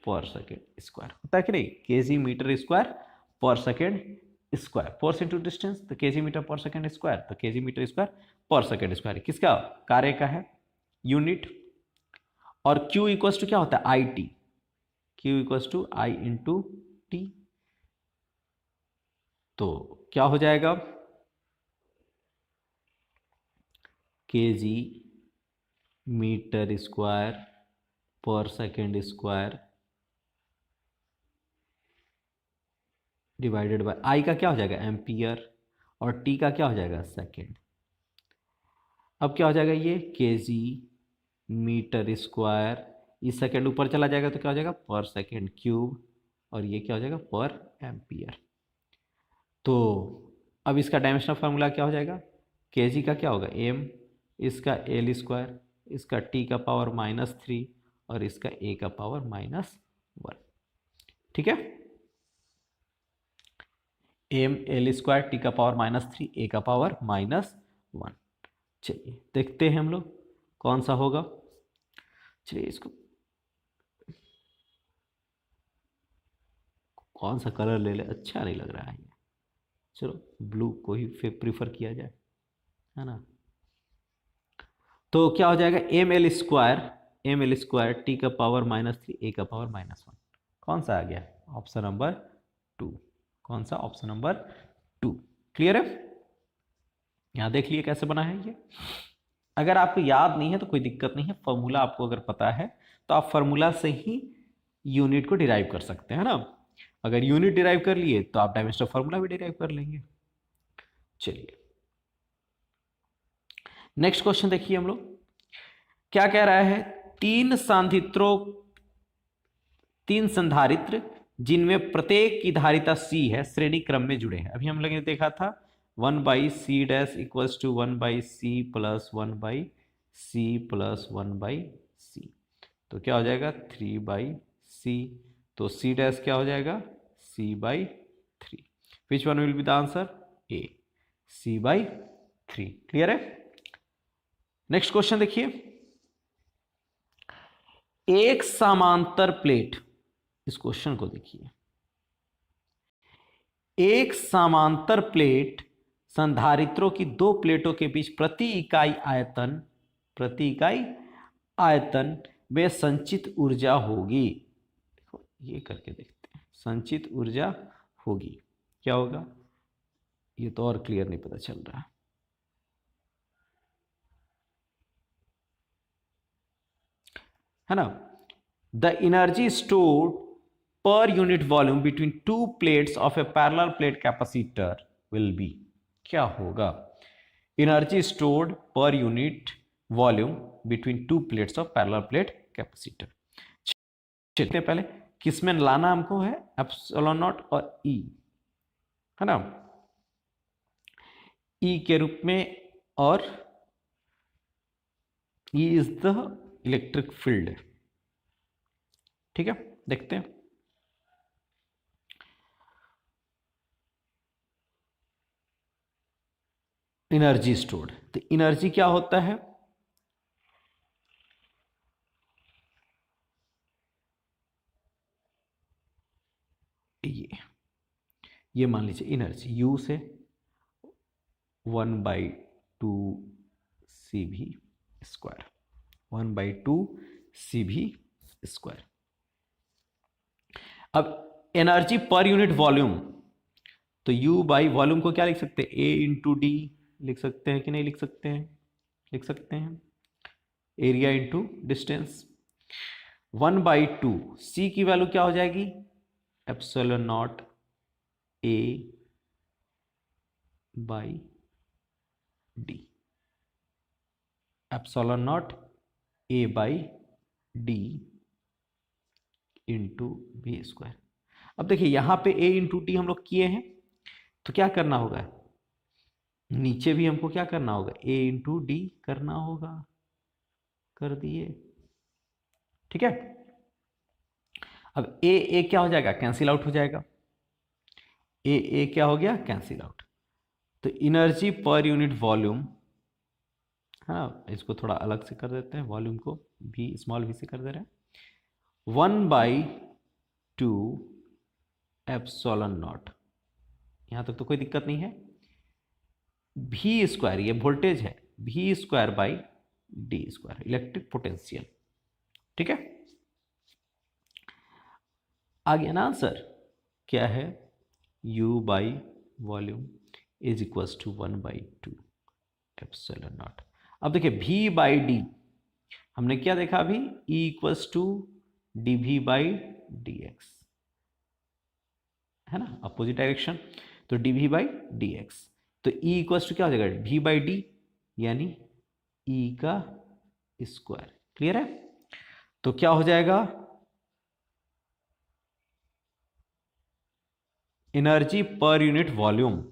per second square होता है कि नहीं, KG metre square per second square, force into distance तो केजी मीटर पर सेकेंड स्क्वायर, तो KG metre square per second square किसका कार्य का है यूनिट। और Q इक्वल्स टू क्या होता है I T, Q equals to I into T, तो क्या हो जाएगा kg metre square per second square divided by I का क्या हो जाएगा एम्पियर और टी का क्या हो जाएगा सेकेंड। अब क्या हो जाएगा ये केजी मीटर स्क्वायर, इस सेकेंड ऊपर चला जाएगा तो क्या हो जाएगा पर सेकेंड क्यूब, और ये क्या हो जाएगा पर एम्पियर। तो अब इसका डायमेंशनल फार्मूला क्या हो जाएगा केजी का क्या होगा एम, इसका एल स्क्वायर, इसका टी का पावर -3 और इसका ए का पावर -1। ठीक है, एम एल स्क्वायर टी का पावर -3 ए का पावर -1। चलिए देखते हैं हम लोग कौन सा होगा। चलिए इसको कौन सा कलर ले ले, अच्छा नहीं लग रहा है ये, चलो ब्लू को ही प्रीफर किया जाए, है ना। तो क्या हो जाएगा एम एल स्क्वायर टी का पावर -3 ए का पावर -1, कौन सा आ गया ऑप्शन नंबर 2, कौन सा ऑप्शन नंबर 2। क्लियर है, यहां देख लिए कैसे बना है ये। अगर आपको याद नहीं है तो कोई दिक्कत नहीं है, फॉर्मूला आपको अगर पता है तो आप फॉर्मूला से ही यूनिट को डिराइव कर सकते हैं ना। अगर यूनिट डिराइव कर लिए तो आप डायमेंशनल फॉर्मूला भी डिराइव कर लेंगे। चलिए नेक्स्ट क्वेश्चन देखिए हम लोग क्या कह रहा है, तीन संधारित्र जिनमें प्रत्येक की धारिता C है श्रेणी क्रम में जुड़े हैं। अभी हम लोगों ने देखा था 1/C' equals to 1/C plus 1/C plus 1/C, तो क्या हो जाएगा 3/C, तो C' क्या हो जाएगा C/3। Which one will be the answer A, C/3। Clear है। नेक्स्ट क्वेश्चन देखिए, एक समांतर प्लेट, इस क्वेश्चन को देखिए, एक समांतर प्लेट संधारित्रों की दो प्लेटों के बीच प्रति इकाई आयतन में संचित ऊर्जा होगी। देखो ये करके देखते हैं, संचित ऊर्जा होगी क्या होगा, ये तो और क्लियर नहीं पता चल रहा है ना। The energy stored per unit volume between two plates of a parallel plate capacitor will be, क्या होगा energy stored per unit volume between two plates of parallel plate capacitor. चलते पहले किसमें लाना हमको है एप्सिलॉन नॉट और ई, है ना, ई के रूप में, और E is the electric field. ठीक है, देखते हैं एनर्जी स्टोर्ड, तो एनर्जी क्या होता है ये मान लीजिए एनर्जी यू से 1/2 CV², 1/2 CV²। अब एनर्जी पर यूनिट वॉल्यूम, तो U बाई वॉल्यूम को क्या लिख सकते हैं A इंटू डी लिख सकते हैं कि नहीं लिख सकते हैं, लिख सकते हैं, एरिया इंटू डिस्टेंस। 1/2 C की वैल्यू क्या हो जाएगी epsilon not A by D, epsilon not A by D into V²। अब देखिए यहां पे A इंटू टी हम लोग किए हैं, तो क्या करना होगा नीचे भी हमको क्या करना होगा A इंटू डी करना होगा, कर दिए। ठीक है, अब ए क्या हो जाएगा कैंसिल आउट हो जाएगा, ए क्या हो गया कैंसिल आउट। तो एनर्जी पर यूनिट वॉल्यूम, हाँ इसको थोड़ा अलग से कर देते हैं, वॉल्यूम को भी स्मॉल v से कर दे रहे हैं, 1/2 एप्सिलॉन नॉट, यहां तक तो कोई दिक्कत नहीं है। V², ये वोल्टेज है, V²/d², इलेक्ट्रिक पोटेंशियल। ठीक है, आ गया ना आंसर? क्या है? U/वॉल्यूम is equals to 1/2 epsilon naught. अब देखिए V/d हमने क्या देखा अभी? E इक्वल्स टू dV/dx, है ना, अपोजिट डायरेक्शन, तो dV/dx, तो E इक्वल्स टू क्या हो जाएगा? V/d यानी E का स्क्वायर। क्लियर है? तो क्या हो जाएगा? एनर्जी पर यूनिट वॉल्यूम,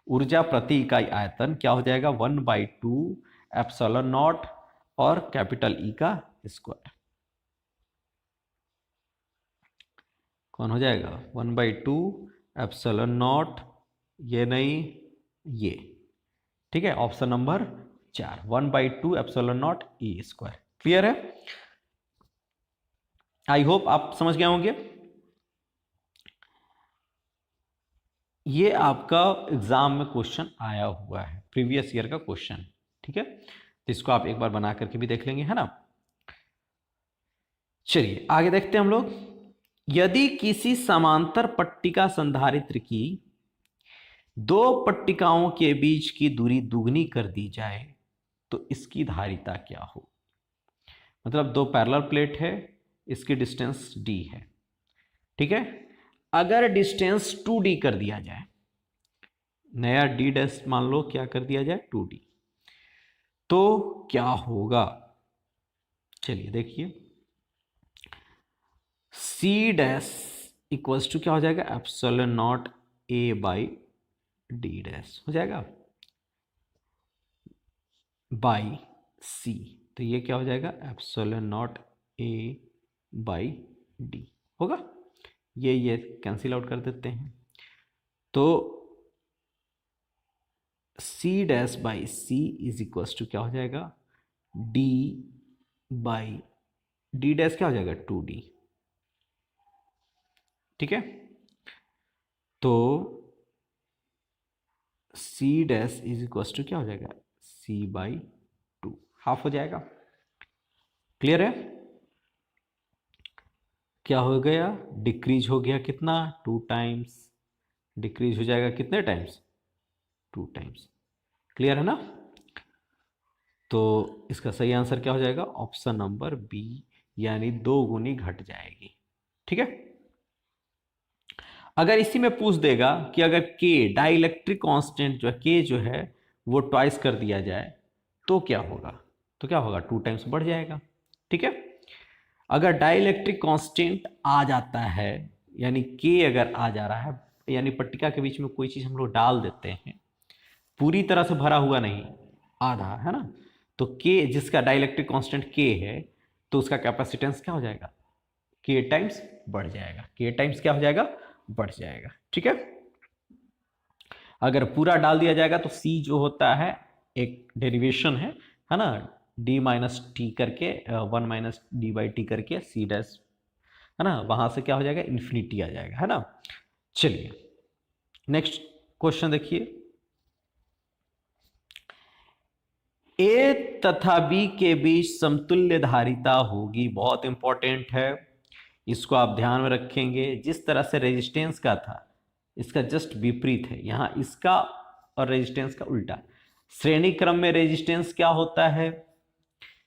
ऊर्जा प्रति इकाई आयतन क्या हो जाएगा? 1/2 एप्सिलॉन नॉट और कैपिटल E का स्क्वायर। कौन हो जाएगा? 1/2 एप्सिलॉन नॉट, ये नहीं ये। ठीक है, option number 4, 1/2 epsilon naught E²। Clear है? आई होप आप समझ गए होंगे। ये आपका एग्जाम में क्वेश्चन आया हुआ है, प्रीवियस ईयर का क्वेश्चन। ठीक है, तो इसको आप एक बार बना करके भी देख लेंगे, है ना। चलिए आगे देखते हैं हम लोग। यदि किसी समांतर पट्टिका संधारित्र की दो पट्टिकाओं के बीच की दूरी दुगनी कर दी जाए तो इसकी धारिता क्या हो? मतलब दो पैरेलल प्लेट है, इसकी डिस्टेंस d है। ठीक है, अगर डिस्टेंस 2d कर दिया जाए, नया d' मान लो क्या कर दिया जाए? 2d, तो क्या होगा? चलिए देखिए, c' इक्वल्स टू क्या हो जाएगा? एप्सिलॉन नॉट a/d' हो जाएगा बाई c, तो ये क्या हो जाएगा? एप्सिलॉन नॉट a/d होगा। ये कैंसिल आउट कर देते हैं, तो c'/c इज इक्वल्स टू क्या हो जाएगा? d/d' क्या हो जाएगा? 2d। ठीक है, तो c' इज इक्वल्स टू क्या हो जाएगा? c/2, हाफ हो जाएगा। क्लियर है? क्या हो गया? डिक्रीज हो गया, कितना? 2 टाइम्स। डिक्रीज हो जाएगा कितने टाइम्स? 2 टाइम्स। क्लियर है ना? तो इसका सही आंसर क्या हो जाएगा? ऑप्शन नंबर बी, यानी 2 गुनी घट जाएगी। ठीक है, अगर इसी में पूछ देगा कि अगर K डाइलेक्ट्रिक कांस्टेंट जो है, K जो है वो ट्वाइस कर दिया जाए तो क्या होगा? तो क्या होगा? 2 टाइम्स बढ़ जाएगा। ठीक है, अगर डाइलेक्ट्रिक कांस्टेंट आ जाता है, यानी K अगर आ जा रहा है, यानी पट्टिका के बीच में कोई चीज हम लोग डाल देते हैं, पूरी तरह से भरा हुआ नहीं, आधा, है ना, तो K जिसका डाइलेक्ट्रिक कांस्टेंट K है, तो उसका कैपेसिटेंस क्या हो जाएगा? K टाइम्स बढ़ जाएगा। K टाइम्स क्या हो जाएगा? बढ़ जाएगा। ठीक है, अगर पूरा डाल दिया जाएगा तो C जो होता है एक डेरिवेशन है ना, d-t करके 1 - d/t करके C' है ना, वहां से क्या हो जाएगा? इन्फिनिटी आ जाएगा, है ना। चलिए नेक्स्ट क्वेश्चन देखिए, A तथा B के बीच समतुल्य धारिता होगी। बहुत इंपॉर्टेंट है, इसको आप ध्यान में रखेंगे। जिस तरह से रेजिस्टेंस का था, इसका जस्ट विपरीत है, यहां इसका और रेजिस्टेंस का उल्टा। श्रेणी क्रम में रेजिस्टेंस क्या होता है?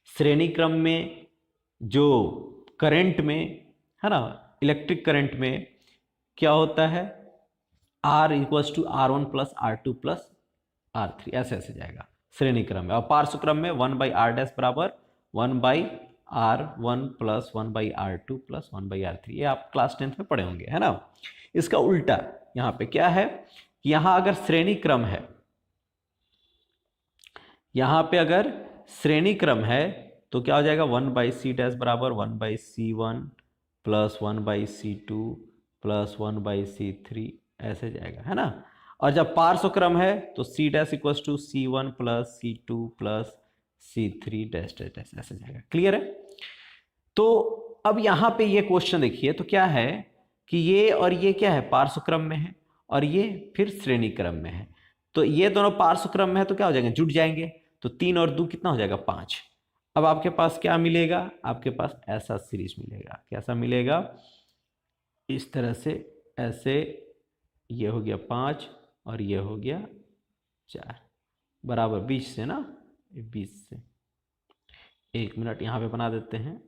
श्रेणी क्रम में जो करंट में, है ना, इलेक्ट्रिक करंट में क्या होता है? R equals to R1 plus R2 plus R3, ऐसे ऐसे जाएगा श्रेणी क्रम में। और पार्श्व क्रम में 1/R' बराबर 1/R1 plus 1/R2 plus 1/R3, ये आप क्लास 10th में पढ़े होंगे, है ना। इसका उल्टा यहाँ पे क्या है कि यहाँ अगर श्रेणी क्रम है, यहाँ पे अगर श्रेणी क्रम है तो क्या हो जाएगा? 1/C' बराबर 1/C1 plus 1/C2 plus 1/C3, ऐसे जाएगा, है ना। और जब पार्श्व क्रम है तो C' equals to C1 plus C2 plus C3 dash dash dash, ऐसे जाएगा। क्लियर है? तो अब यहां पे ये क्वेश्चन देखिए, तो क्या है कि ये और ये क्या है? पार्श्व क्रम में है, और ये फिर श्रेणी क्रम में है। तो ये दोनों पार्श्व क्रम में है तो क्या हो जाएंगे, जुट जाएंगे। तो 3 और 2 कितना हो जाएगा, 5। अब आपके पास क्या मिलेगा, आपके पास ऐसा सीरीज मिलेगा। कैसा मिलेगा, इस तरह से, ऐसे, ये हो गया 5 और ये हो गया 4, बराबर 20 से ना, 20 से। 1 मिनट यहाँ पे बना देते हैं,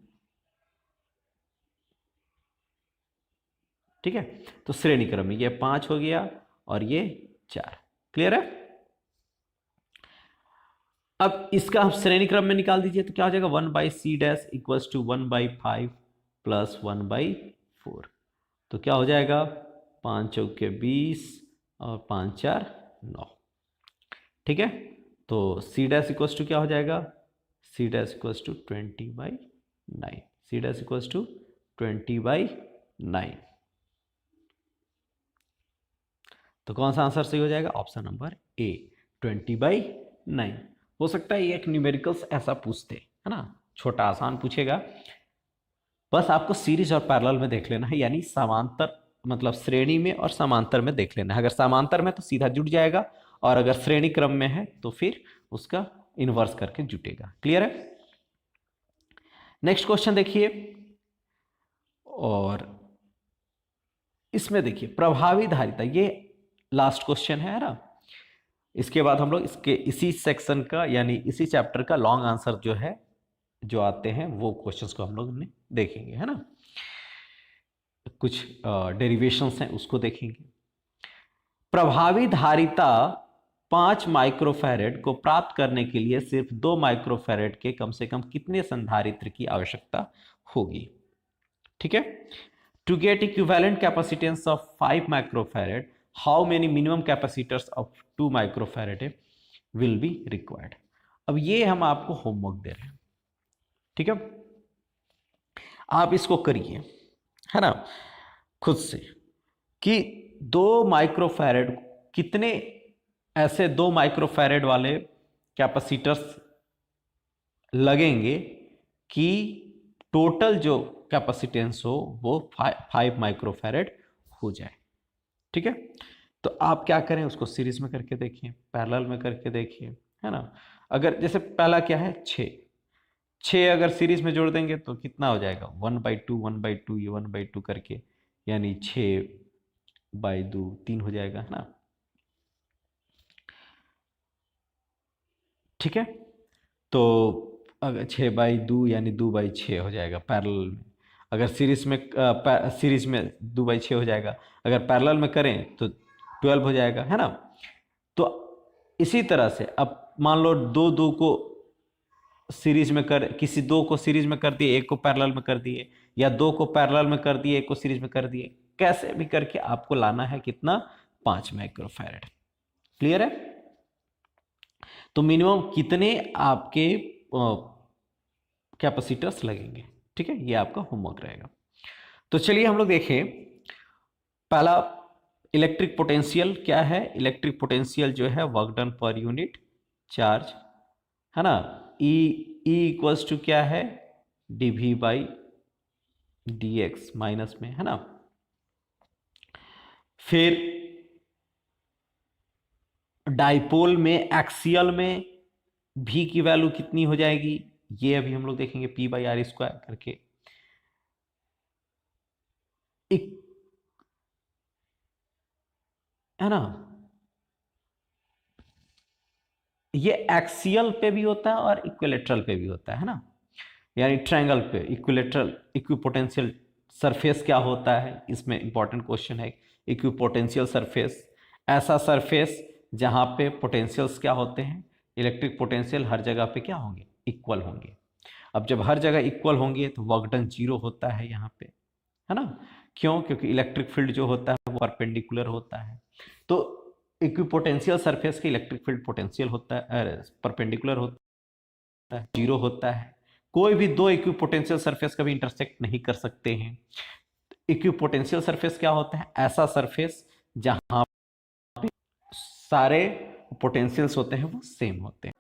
ठीक है। तो श्रेणी क्रम में ये 5 हो गया और ये 4। क्लियर है। अब इसका हम श्रेणी क्रम में निकाल दीजिए तो क्या हो जाएगा, 1/c' इक्वल्स टू 1/5 प्लस 1/4। तो क्या हो जाएगा, 5 चौके 20 और 5 4 9। ठीक है। तो c' इक्वल्स टू क्या हो जाएगा, c' equals to 20/9। c' equals to 20/9। तो कौन सा आंसर सही हो जाएगा, ऑप्शन नंबर ए, 20/9। हो सकता है ये एक न्यूमेरिकल्स ऐसा पूछते, है ना, छोटा आसान पूछेगा। बस आपको सीरीज और पैरेलल में देख लेना है, यानी समांतर मतलब श्रेणी में और समांतर में देख लेना है। अगर समांतर में तो सीधा जुट जाएगा, और अगर श्रेणी क्रम में है तो फिर उसका इन्वर्स करके जुटेगा। क्लियर है। नेक्स्ट क्वेश्चन देखिए, और इसमें देखिए प्रभावी धारिता, ये लास्ट क्वेश्चन है ना। इसके बाद हम लोग इसके इसी सेक्शन का यानी इसी चैप्टर का लॉन्ग आंसर जो है, जो आते हैं वो क्वेश्चंस को हम लोग देखेंगे, है ना। कुछ डेरिवेशंस हैं उसको देखेंगे। प्रभावी धारिता 5 माइक्रोफैरेड को प्राप्त करने के लिए सिर्फ 2 माइक्रोफैरेड के कम से कम कितने संधारित्र की आवश्यकता होगी। ठीक है। To get equivalent capacitance of 5 microfarad, how many minimum capacitors of 2 microfarad will be required. अब ये हम आपको होमवर्क दे रहे हैं, ठीक है। आप इसको करिए, है ना, खुद से, कि 2 माइक्रोफैरेड कितने ऐसे 2 माइक्रोफैरेड वाले कैपेसिटर्स लगेंगे कि टोटल जो कैपेसिटेंस हो वो 5 माइक्रोफैरेड हो जाए। ठीक है। तो आप क्या करें, उसको सीरीज में करके देखिए, पैरेलल में करके देखिए, है ना। अगर जैसे पहला क्या है, 6 अगर सीरीज में जोड़ देंगे तो कितना हो जाएगा, 1/2 1/2 ये 1/2 करके, यानी 6/2 3 हो जाएगा, है ना। ठीक है। तो अगर 6/2 यानी 2/6 हो जाएगा पैरेलल में। अगर सीरीज में 2/6 हो जाएगा, अगर पैरेलल में करें तो 12 हो जाएगा, है ना। तो इसी तरह से अब मान लो 2 को सीरीज में किसी 2 को सीरीज में कर दिए, 1 को पैरेलल में कर दिए, या 2 को पैरेलल में कर दिए, 1 को सीरीज में कर दिए, कैसे भी करके आपको लाना है कितना, 5 माइक्रोफैरेड। क्लियर है। तो मिनिमम कितने आपके कैपेसिटर्स लगेंगे। ठीक है, ये आपका होमवर्क रहेगा। तो चलिए हम लोग देखें, पहला इलेक्ट्रिक पोटेंशियल क्या है। इलेक्ट्रिक पोटेंशियल जो है work done per unit charge, है ना। E इक्वल्स टू क्या है, dV/dx माइनस में, है ना। फिर डाइपोल में एक्सियल में V की वैल्यू कितनी हो जाएगी, ये अभी हम लोग देखेंगे, P/R² करके। है ना, ये एक्सियल पे भी होता है और इक्विलेटरल पे भी होता है ना। यानी ट्रायंगल पे इक्विलेटरल इक्विपोटेंशियल सरफेस क्या होता है, इसमें इंपॉर्टेंट क्वेश्चन है। इक्विपोटेंशियल सरफेस, ऐसा सरफेस जहां पे पोटेंशियल्स क्या होते हैं, इलेक्ट्रिक पोटेंशियल हर जगह पे क्या होंगे, इक्वल होंगे। अब जब हर जगह इक्वल होंगे तो वर्क डन 0 होता है यहाँ पे, है ना। क्यों, क्योंकि इलेक्ट्रिक फील्ड जो होता है वो परपेंडिकुलर होता है। तो इक्विपोटेंशियल सरफेस के इलेक्ट्रिक फील्ड पोटेंशियल होता है, परपेंडिकुलर होता है, 0 होता है। कोई भी 2 इक्विपोटेंशियल सरफेस कभी इंटरसेक्ट नहीं कर सकते हैं। इक्विपोटेंशियल सरफेस क्या होता है, ऐसा सरफेस जहां पे सारे पोटेंशियल्स होते हैं वो सेम होते हैं।